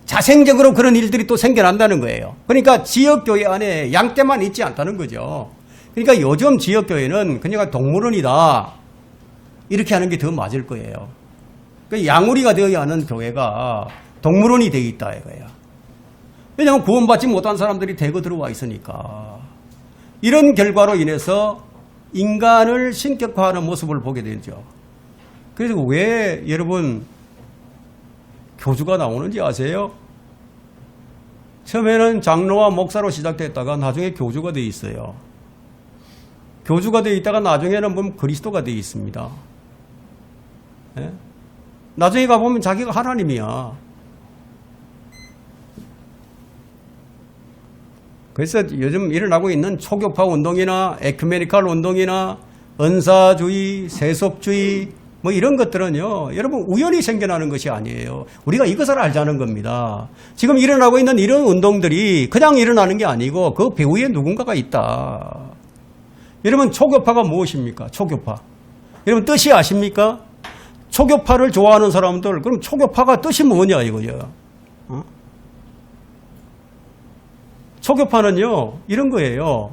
자생적으로 그런 일들이 또 생겨난다는 거예요. 그러니까 지역교회 안에 양떼만 있지 않다는 거죠. 그러니까 요즘 지역교회는 그냥 동물원이다. 이렇게 하는 게 더 맞을 거예요. 그러니까 양우리가 되어야 하는 교회가 동물원이 되어 있다 이거예요. 왜냐하면 구원받지 못한 사람들이 대거 들어와 있으니까. 이런 결과로 인해서 인간을 신격화하는 모습을 보게 되죠. 그래서 왜 여러분 교주가 나오는지 아세요? 처음에는 장로와 목사로 시작됐다가 나중에 교주가 되어 있어요. 교주가 되어 있다가 나중에는 보면 그리스도가 되어 있습니다. 예? 나중에 가보면 자기가 하나님이야. 그래서 요즘 일어나고 있는 초교파 운동이나 에큐메니칼 운동이나 은사주의, 세속주의 뭐 이런 것들은요, 여러분 우연히 생겨나는 것이 아니에요. 우리가 이것을 알자는 겁니다. 지금 일어나고 있는 이런 운동들이 그냥 일어나는 게 아니고 그 배후에 누군가가 있다. 여러분 초교파가 무엇입니까? 초교파. 여러분 뜻이 아십니까? 초교파를 좋아하는 사람들, 그럼 초교파가 뜻이 뭐냐 이거죠. 초교파는요 이런 거예요.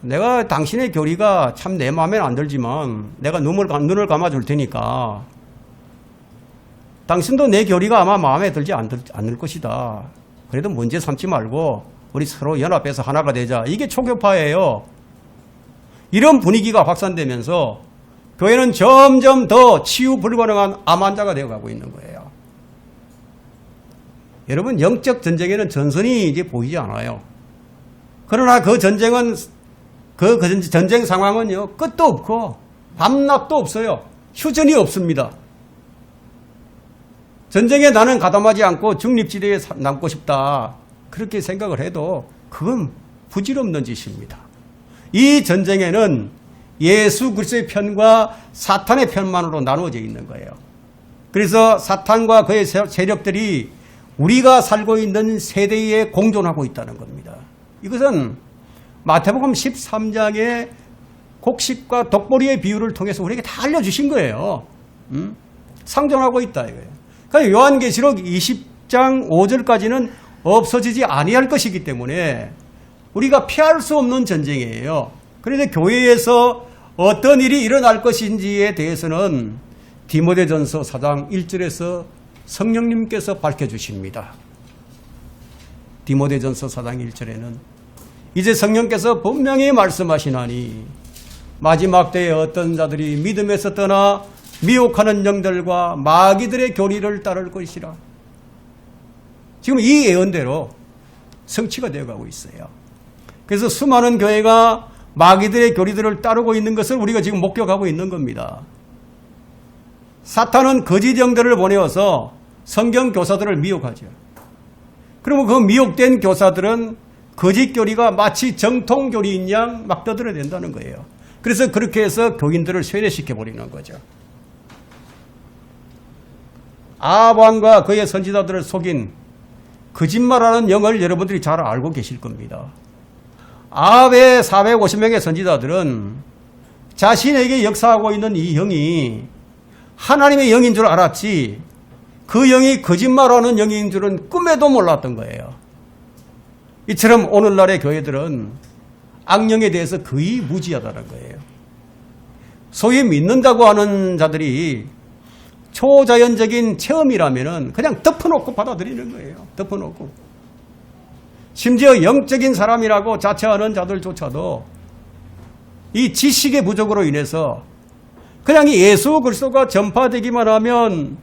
내가 당신의 교리가 참 내 마음에 안 들지만 내가 눈을 감아줄 테니까 당신도 내 교리가 아마 마음에 들지 않을 것이다. 그래도 문제 삼지 말고 우리 서로 연합해서 하나가 되자. 이게 초교파예요. 이런 분위기가 확산되면서 교회는 점점 더 치유 불가능한 암 환자가 되어가고 있는 거예요. 여러분 영적 전쟁에는 전선이 이제 보이지 않아요. 그러나 그 전쟁은 그 전쟁 상황은요 끝도 없고 밤낮도 없어요. 휴전이 없습니다. 전쟁에 나는 가담하지 않고 중립지대에 남고 싶다 그렇게 생각을 해도 그건 부질없는 짓입니다. 이 전쟁에는 예수 그리스도의 편과 사탄의 편만으로 나누어져 있는 거예요. 그래서 사탄과 그의 세력들이 우리가 살고 있는 세대에 공존하고 있다는 겁니다. 이것은 마태복음 13장의 곡식과 독보리의 비유를 통해서 우리에게 다 알려주신 거예요. 상존하고 있다 이거예요. 그러니까 요한계시록 20장 5절까지는 없어지지 아니할 것이기 때문에 우리가 피할 수 없는 전쟁이에요. 그런데 교회에서 어떤 일이 일어날 것인지에 대해서는 디모데전서 4장 1절에서 성령님께서 밝혀주십니다. 디모데전서 4장 1절에는 이제 성령께서 분명히 말씀하시나니 마지막 때에 어떤 자들이 믿음에서 떠나 미혹하는 영들과 마귀들의 교리를 따를 것이라. 지금 이 예언대로 성취가 되어가고 있어요. 그래서 수많은 교회가 마귀들의 교리들을 따르고 있는 것을 우리가 지금 목격하고 있는 겁니다. 사탄은 거짓 영들을 보내어서 성경 교사들을 미혹하죠. 그러면 그 미혹된 교사들은 거짓 교리가 마치 정통 교리인 양 막 떠들어댄다는 거예요. 그래서 그렇게 해서 교인들을 쇠뇌시켜 버리는 거죠. 아합 왕과 그의 선지자들을 속인 거짓말하는 영을 여러분들이 잘 알고 계실 겁니다. 아합의 450명의 선지자들은 자신에게 역사하고 있는 이 영이 하나님의 영인 줄 알았지 그 영이 거짓말하는 영인 줄은 꿈에도 몰랐던 거예요. 이처럼 오늘날의 교회들은 악령에 대해서 거의 무지하다는 거예요. 소위 믿는다고 하는 자들이 초자연적인 체험이라면 그냥 덮어놓고 받아들이는 거예요. 덮어놓고. 심지어 영적인 사람이라고 자처하는 자들조차도 이 지식의 부족으로 인해서 그냥 이 예수 그리스도가 전파되기만 하면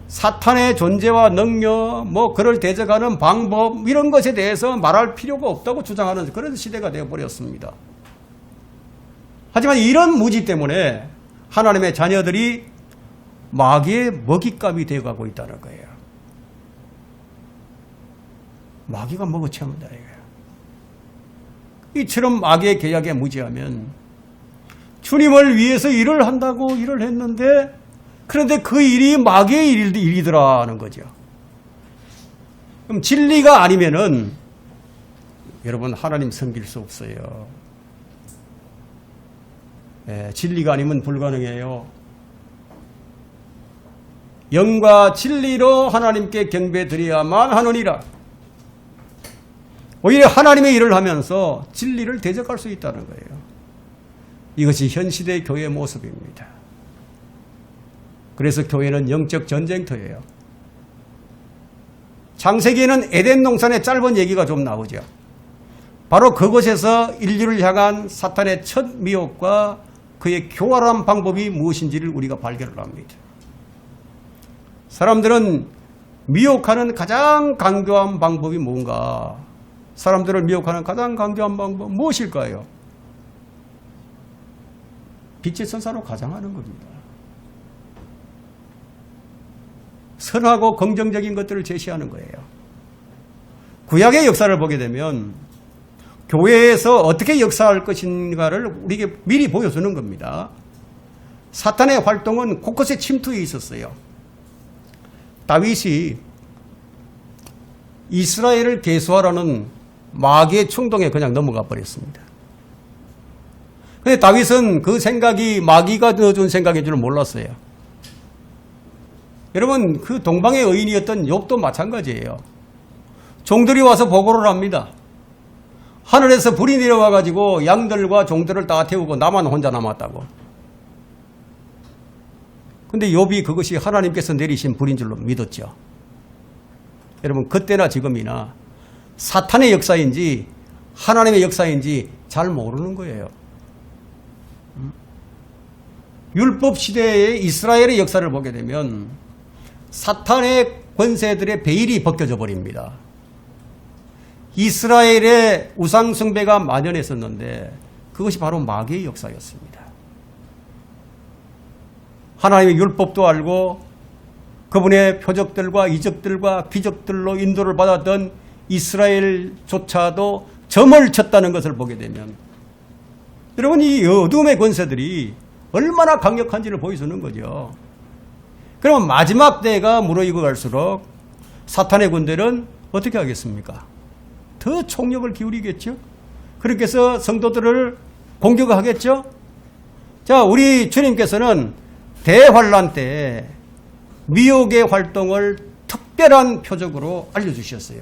사탄의 존재와 능력, 그를 대적하는 방법 이런 것에 대해서 말할 필요가 없다고 주장하는 그런 시대가 되어버렸습니다. 하지만 이런 무지 때문에 하나님의 자녀들이 마귀의 먹잇감이 되어가고 있다는 거예요. 마귀가 먹어치운다 이거예요. 이처럼 마귀의 계략에 무지하면 주님을 위해서 일을 한다고 일을 했는데 그런데 그 일이 마귀의 일이더라는 거죠. 그럼 진리가 아니면은 여러분 하나님 섬길 수 없어요. 진리가 아니면 불가능해요. 영과 진리로 하나님께 경배드려야만 하느니라. 오히려 하나님의 일을 하면서 진리를 대적할 수 있다는 거예요. 이것이 현 시대의 교회의 모습입니다. 그래서 교회는 영적 전쟁터예요. 창세기에는 에덴 동산의 짧은 얘기가 좀 나오죠. 바로 그곳에서 인류를 향한 사탄의 첫 미혹과 그의 교활한 방법이 무엇인지를 우리가 발견을 합니다. 사람들은 미혹하는 가장 강교한 방법이 뭔가? 사람들을 미혹하는 가장 강교한 방법 무엇일까요? 빛의 천사로 가장하는 겁니다. 선하고 긍정적인 것들을 제시하는 거예요. 구약의 역사를 보게 되면 교회에서 어떻게 역사할 것인가를 우리에게 미리 보여주는 겁니다. 사탄의 활동은 곳곳에 침투해 있었어요. 다윗이 이스라엘을 계수하라는 마귀의 충동에 그냥 넘어가 버렸습니다. 그런데 다윗은 그 생각이 마귀가 넣어준 생각인 줄 몰랐어요. 여러분 그 동방의 의인이었던 욥도 마찬가지예요. 종들이 와서 보고를 합니다. 하늘에서 불이 내려와 가지고 양들과 종들을 다 태우고 나만 혼자 남았다고. 근데 욥이 그것이 하나님께서 내리신 불인 줄로 믿었죠. 여러분 그때나 지금이나 사탄의 역사인지 하나님의 역사인지 잘 모르는 거예요. 율법 시대의 이스라엘의 역사를 보게 되면 사탄의 권세들의 베일이 벗겨져 버립니다. 이스라엘의 우상 숭배가 만연했었는데 그것이 바로 마귀의 역사였습니다. 하나님의 율법도 알고 그분의 표적들과 이적들과 기적들로 인도를 받았던 이스라엘조차도 점을 쳤다는 것을 보게 되면 여러분 이 어둠의 권세들이 얼마나 강력한지를 보여주는 거죠. 그러면 마지막 때가 무르익어 갈수록 사탄의 군대는 어떻게 하겠습니까? 더 총력을 기울이겠죠. 그렇게 해서 성도들을 공격하겠죠. 자, 우리 주님께서는 대환란 때 미혹의 활동을 특별한 표적으로 알려주셨어요.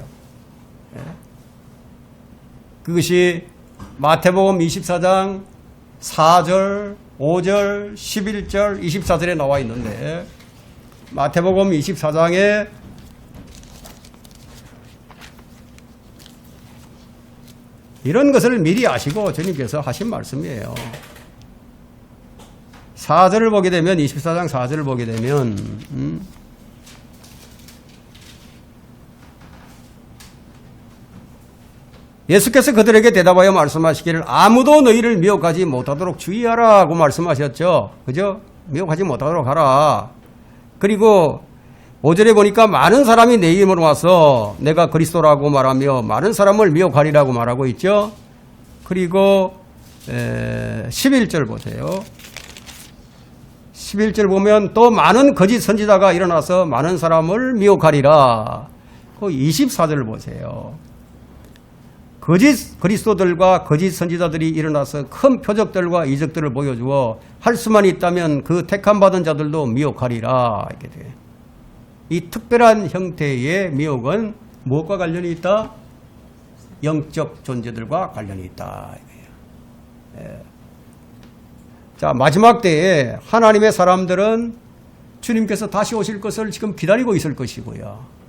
그것이 마태복음 24장 4절, 5절, 11절, 24절에 나와 있는데 마태복음 24장에 이런 것을 미리 아시고 주님께서 하신 말씀이에요. 4절을 보게 되면 24장 4절을 보게 되면 예수께서 그들에게 대답하여 말씀하시기를 아무도 너희를 미혹하지 못하도록 주의하라고 말씀하셨죠. 그죠? 미혹하지 못하도록 하라. 그리고 5절에 보니까 많은 사람이 내 이름으로 와서 내가 그리스도라고 말하며 많은 사람을 미혹하리라고 말하고 있죠. 그리고 11절 보세요. 11절 보면 또 많은 거짓 선지자가 일어나서 많은 사람을 미혹하리라. 그 24절 보세요. 거짓 그리스도들과 거짓 선지자들이 일어나서 큰 표적들과 이적들을 보여주어 할 수만 있다면 그 택함 받은 자들도 미혹하리라. 이렇게 돼요. 이 특별한 형태의 미혹은 무엇과 관련이 있다? 영적 존재들과 관련이 있다. 예. 자, 마지막 때에 하나님의 사람들은 주님께서 다시 오실 것을 지금 기다리고 있을 것이고요.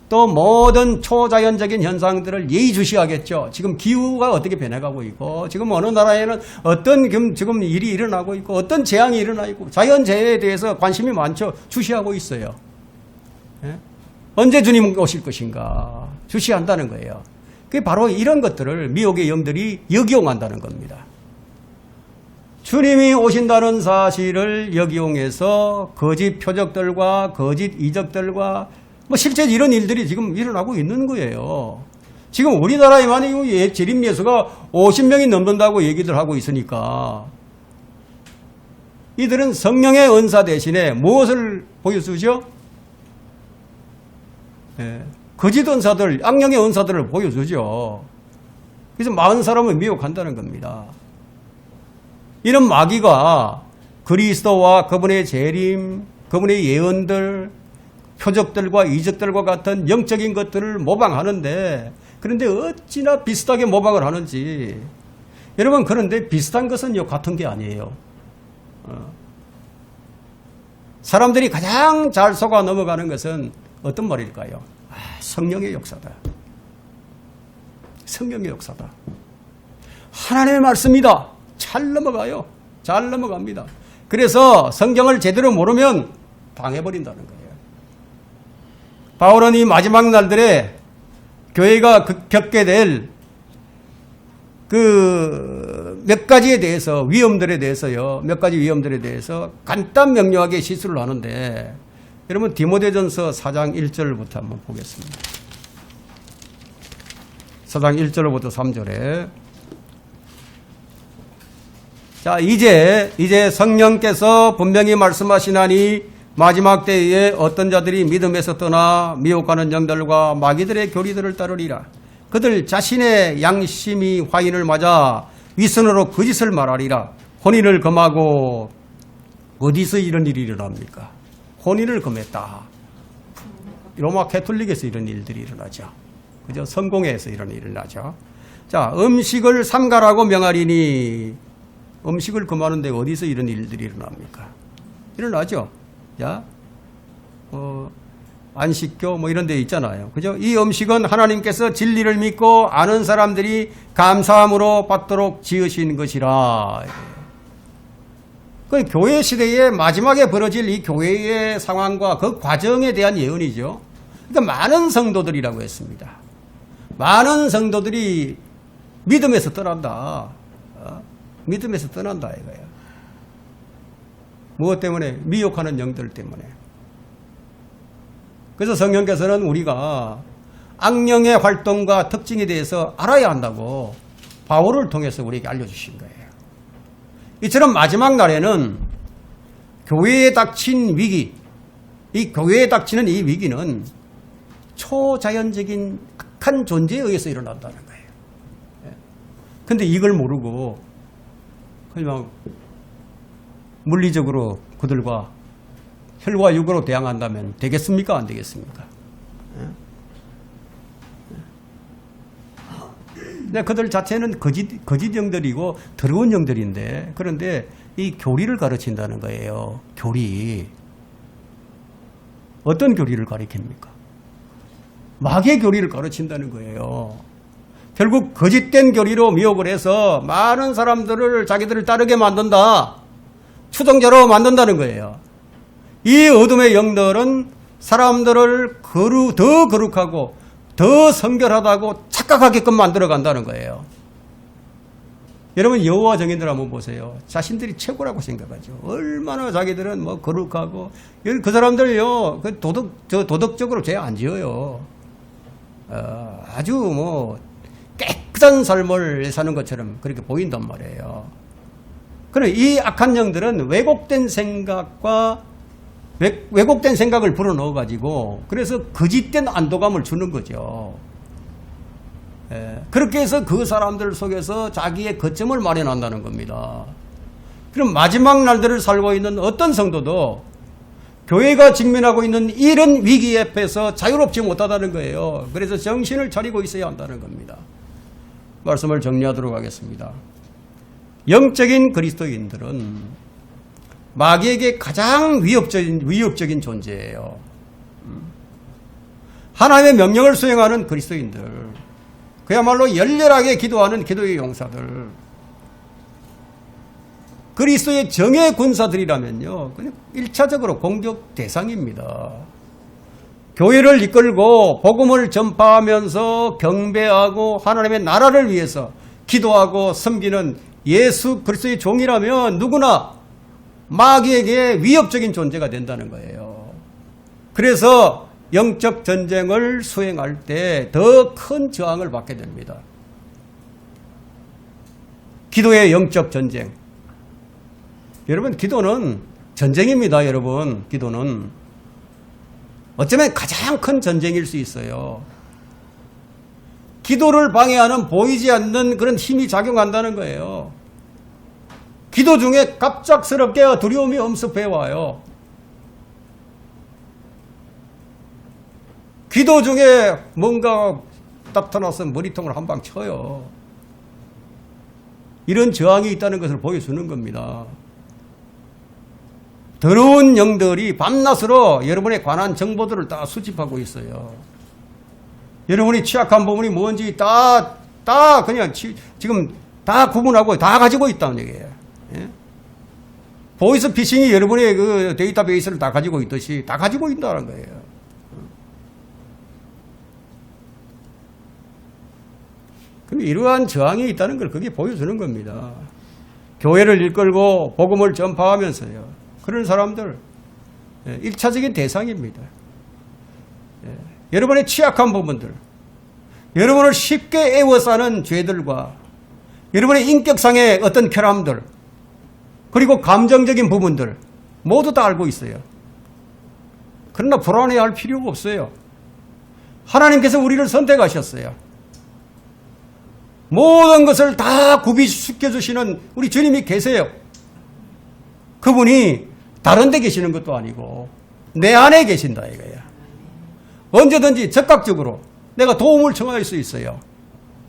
또 모든 초자연적인 현상들을 예의주시하겠죠. 지금 기후가 어떻게 변해가고 있고, 지금 어느 나라에는 어떤 지금 일이 일어나고 있고, 어떤 재앙이 일어나 있고, 자연재해에 대해서 관심이 많죠. 주시하고 있어요. 예? 언제 주님 오실 것인가 주시한다는 거예요. 그게 바로 이런 것들을 미혹의 영들이 역이용한다는 겁니다. 주님이 오신다는 사실을 역이용해서 거짓 표적들과 거짓 이적들과 실제 이런 일들이 지금 일어나고 있는 거예요. 지금 우리나라에만 재림 예수가 50명이 넘는다고 얘기들 하고 있으니까 이들은 성령의 은사 대신에 무엇을 보여주죠? 예, 거짓 은사들, 악령의 은사들을 보여주죠. 그래서 많은 사람을 미혹한다는 겁니다. 이런 마귀가 그리스도와 그분의 재림, 그분의 예언들, 표적들과 이적들과 같은 영적인 것들을 모방하는데, 그런데 어찌나 비슷하게 모방을 하는지. 여러분, 그런데 비슷한 것은요, 같은 게 아니에요. 사람들이 가장 잘 속아 넘어가는 것은 어떤 말일까요? 성령의 역사다. 성령의 역사다. 하나님의 말씀이다. 잘 넘어가요. 잘 넘어갑니다. 그래서 성경을 제대로 모르면 당해버린다는 거예요. 바울은 이 마지막 날들에 교회가 겪게 될 그 몇 가지에 대해서, 위험들에 대해서요, 몇 가지 위험들에 대해서 간단 명료하게 시술을 하는데, 여러분 디모데전서 4장 1절부터 한번 보겠습니다. 4장 1절부터 3절에 자, 이제 성령께서 분명히 말씀하시나니 마지막 때에 어떤 자들이 믿음에서 떠나 미혹하는 영들과 마귀들의 교리들을 따르리라. 그들 자신의 양심이 화인을 맞아 위선으로 거짓을 말하리라. 혼인을 금하고, 어디서 이런 일이 일어납니까? 혼인을 금했다. 로마 캐톨릭에서 이런 일들이 일어나죠. 그죠? 성공회에서 이런 일이 일어나죠. 자, 음식을 삼가라고 명하리니, 음식을 금하는데 어디서 이런 일들이 일어납니까? 일어나죠. 자, 안식교 이런 데 있잖아요. 그죠? 이 음식은 하나님께서 진리를 믿고 아는 사람들이 감사함으로 받도록 지으신 것이라. 그 교회 시대의 마지막에 벌어질 이 교회의 상황과 그 과정에 대한 예언이죠. 그러니까 많은 성도들이라고 했습니다. 많은 성도들이 믿음에서 떠난다. 믿음에서 떠난다 이거예요. 무엇 때문에? 미혹하는 영들 때문에. 그래서 성령께서는 우리가 악령의 활동과 특징에 대해서 알아야 한다고 바울을 통해서 우리에게 알려주신 거예요. 이처럼 마지막 날에는 교회에 닥친 위기, 이 교회에 닥치는 이 위기는 초자연적인 악한 존재에 의해서 일어난다는 거예요. 그런데 이걸 모르고 그냥 물리적으로 그들과 혈과 육으로 대항한다면 되겠습니까? 안 되겠습니까? 근데 그들 자체는 거짓 영들이고 더러운 영들인데, 그런데 이 교리를 가르친다는 거예요. 교리. 어떤 교리를 가르칩니까? 마귀의 교리를 가르친다는 거예요. 결국 거짓된 교리로 미혹을 해서 많은 사람들을 자기들을 따르게 만든다. 추종자로 만든다는 거예요. 이 어둠의 영들은 사람들을 더 거룩하고 더 성결하다고 착각하게끔 만들어 간다는 거예요. 여러분 여호와 정인들 한번 보세요. 자신들이 최고라고 생각하죠. 얼마나 자기들은 뭐 거룩하고 그 사람들요 그 도덕적으로 죄 안 지어요. 아주 뭐 깨끗한 삶을 사는 것처럼 그렇게 보인단 말이에요. 그럼 이 악한 영들은 왜곡된 생각과 왜곡된 생각을 불어넣어 가지고 그래서 거짓된 안도감을 주는 거죠. 그렇게 해서 그 사람들 속에서 자기의 거점을 마련한다는 겁니다. 그럼 마지막 날들을 살고 있는 어떤 성도도 교회가 직면하고 있는 이런 위기 앞에서 자유롭지 못하다는 거예요. 그래서 정신을 차리고 있어야 한다는 겁니다. 말씀을 정리하도록 하겠습니다. 영적인 그리스도인들은 마귀에게 가장 위협적인 존재예요. 하나님의 명령을 수행하는 그리스도인들, 그야말로 열렬하게 기도하는 기도의 용사들, 그리스도의 정의 군사들이라면요, 그냥 1차적으로 공격 대상입니다. 교회를 이끌고 복음을 전파하면서 경배하고 하나님의 나라를 위해서 기도하고 섬기는 예수 그리스도의 종이라면 누구나 마귀에게 위협적인 존재가 된다는 거예요. 그래서 영적 전쟁을 수행할 때 더 큰 저항을 받게 됩니다. 기도의 영적 전쟁. 여러분, 기도는 전쟁입니다. 여러분, 기도는 어쩌면 가장 큰 전쟁일 수 있어요. 기도를 방해하는 보이지 않는 그런 힘이 작용한다는 거예요. 기도 중에 갑작스럽게 두려움이 엄습해 와요. 기도 중에 뭔가 나타나서 머리통을 한 방 쳐요. 이런 저항이 있다는 것을 보여주는 겁니다. 더러운 영들이 밤낮으로 여러분에 관한 정보들을 다 수집하고 있어요. 여러분이 취약한 부분이 뭔지 다 그냥 지금 다 구분하고 다 가지고 있다는 얘기예요. 예? 보이스 피싱이 여러분의 그 데이터베이스를 다 가지고 있듯이 다 가지고 있다는 거예요. 그럼 이러한 저항이 있다는 걸 그게 보여주는 겁니다. 교회를 이끌고 복음을 전파하면서요. 그런 사람들 1차적인 대상입니다. 여러분의 취약한 부분들, 여러분을 쉽게 애워싸는 죄들과 여러분의 인격상의 어떤 결함들, 그리고 감정적인 부분들 모두 다 알고 있어요. 그러나 불안해할 필요가 없어요. 하나님께서 우리를 선택하셨어요. 모든 것을 다 구비시켜주시는 우리 주님이 계세요. 그분이 다른 데 계시는 것도 아니고 내 안에 계신다 이거야. 언제든지 적극적으로 내가 도움을 청할 수 있어요.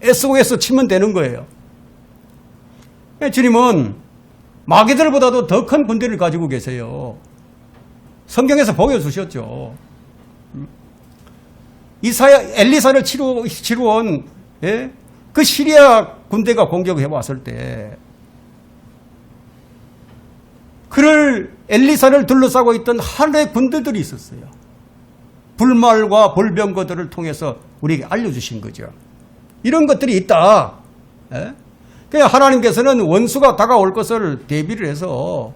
SOS 치면 되는 거예요. 주님은 마귀들보다도 더 큰 군대를 가지고 계세요. 성경에서 보여주셨죠. 엘리사를 치루온 그 시리아 군대가 공격해 왔을 때 그를 엘리사를 둘러싸고 있던 하늘의 군대들이 있었어요. 불말과 볼병거들을 통해서 우리에게 알려주신 거죠. 이런 것들이 있다. 그러니까 하나님께서는 원수가 다가올 것을 대비를 해서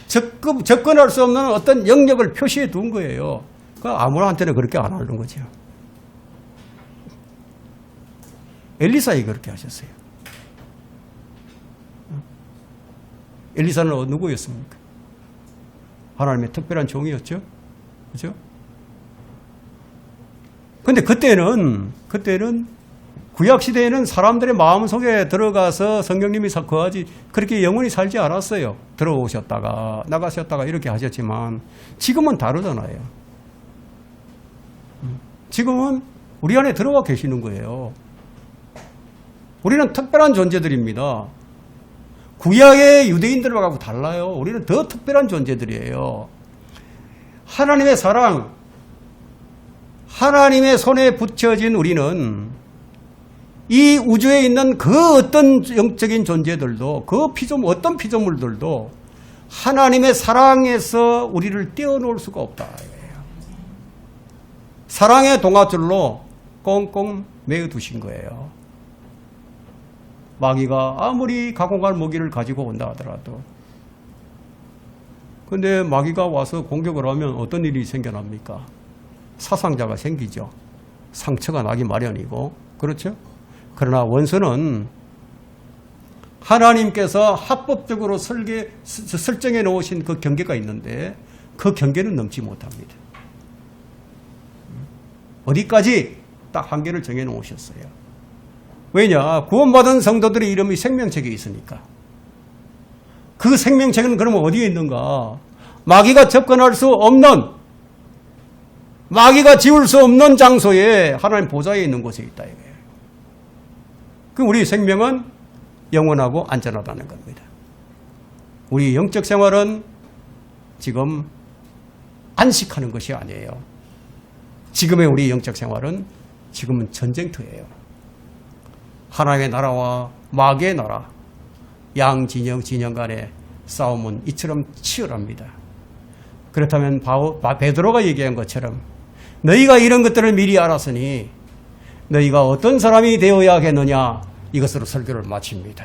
접근할 수 없는 어떤 영역을 표시해 둔 거예요. 아무나한테는 그렇게 안 하는 거죠. 엘리사에게 그렇게 하셨어요. 엘리사는 누구였습니까? 하나님의 특별한 종이었죠. 그렇죠? 근데 그때는 구약시대에는 사람들의 마음속에 들어가서 성령님이 거하지 그렇게 영원히 살지 않았어요. 들어오셨다가 나가셨다가 이렇게 하셨지만 지금은 다르잖아요. 지금은 우리 안에 들어와 계시는 거예요. 우리는 특별한 존재들입니다. 구약의 유대인들하고 달라요. 우리는 더 특별한 존재들이에요. 하나님의 사랑, 하나님의 손에 붙여진 우리는 이 우주에 있는 그 어떤 영적인 존재들도 어떤 피조물들도 하나님의 사랑에서 우리를 떼어놓을 수가 없다. 사랑의 동아줄로 꽁꽁 매어 두신 거예요. 마귀가 아무리 가공할 무기를 가지고 온다 하더라도. 근데 마귀가 와서 공격을 하면 어떤 일이 생겨납니까? 사상자가 생기죠. 상처가 나기 마련이고. 그렇죠? 그러나 원수는 하나님께서 합법적으로 설정해 놓으신 그 경계가 있는데 그 경계는 넘지 못합니다. 어디까지? 딱 한계를 정해 놓으셨어요. 왜냐? 구원받은 성도들의 이름이 생명책에 있으니까. 그 생명책은 그러면 어디에 있는가? 마귀가 접근할 수 없는, 마귀가 지울 수 없는 장소에 하나님 보좌에 있는 곳에 있다 이거예요. 그 우리 생명은 영원하고 안전하다는 겁니다. 우리 영적 생활은 지금 안식하는 것이 아니에요. 지금의 우리 영적 생활은 지금은 전쟁터예요. 하나님의 나라와 마귀의 나라, 양 진영 간의 싸움은 이처럼 치열합니다. 그렇다면 베드로가 얘기한 것처럼 너희가 이런 것들을 미리 알았으니 너희가 어떤 사람이 되어야 하겠느냐, 이것으로 설교를 마칩니다.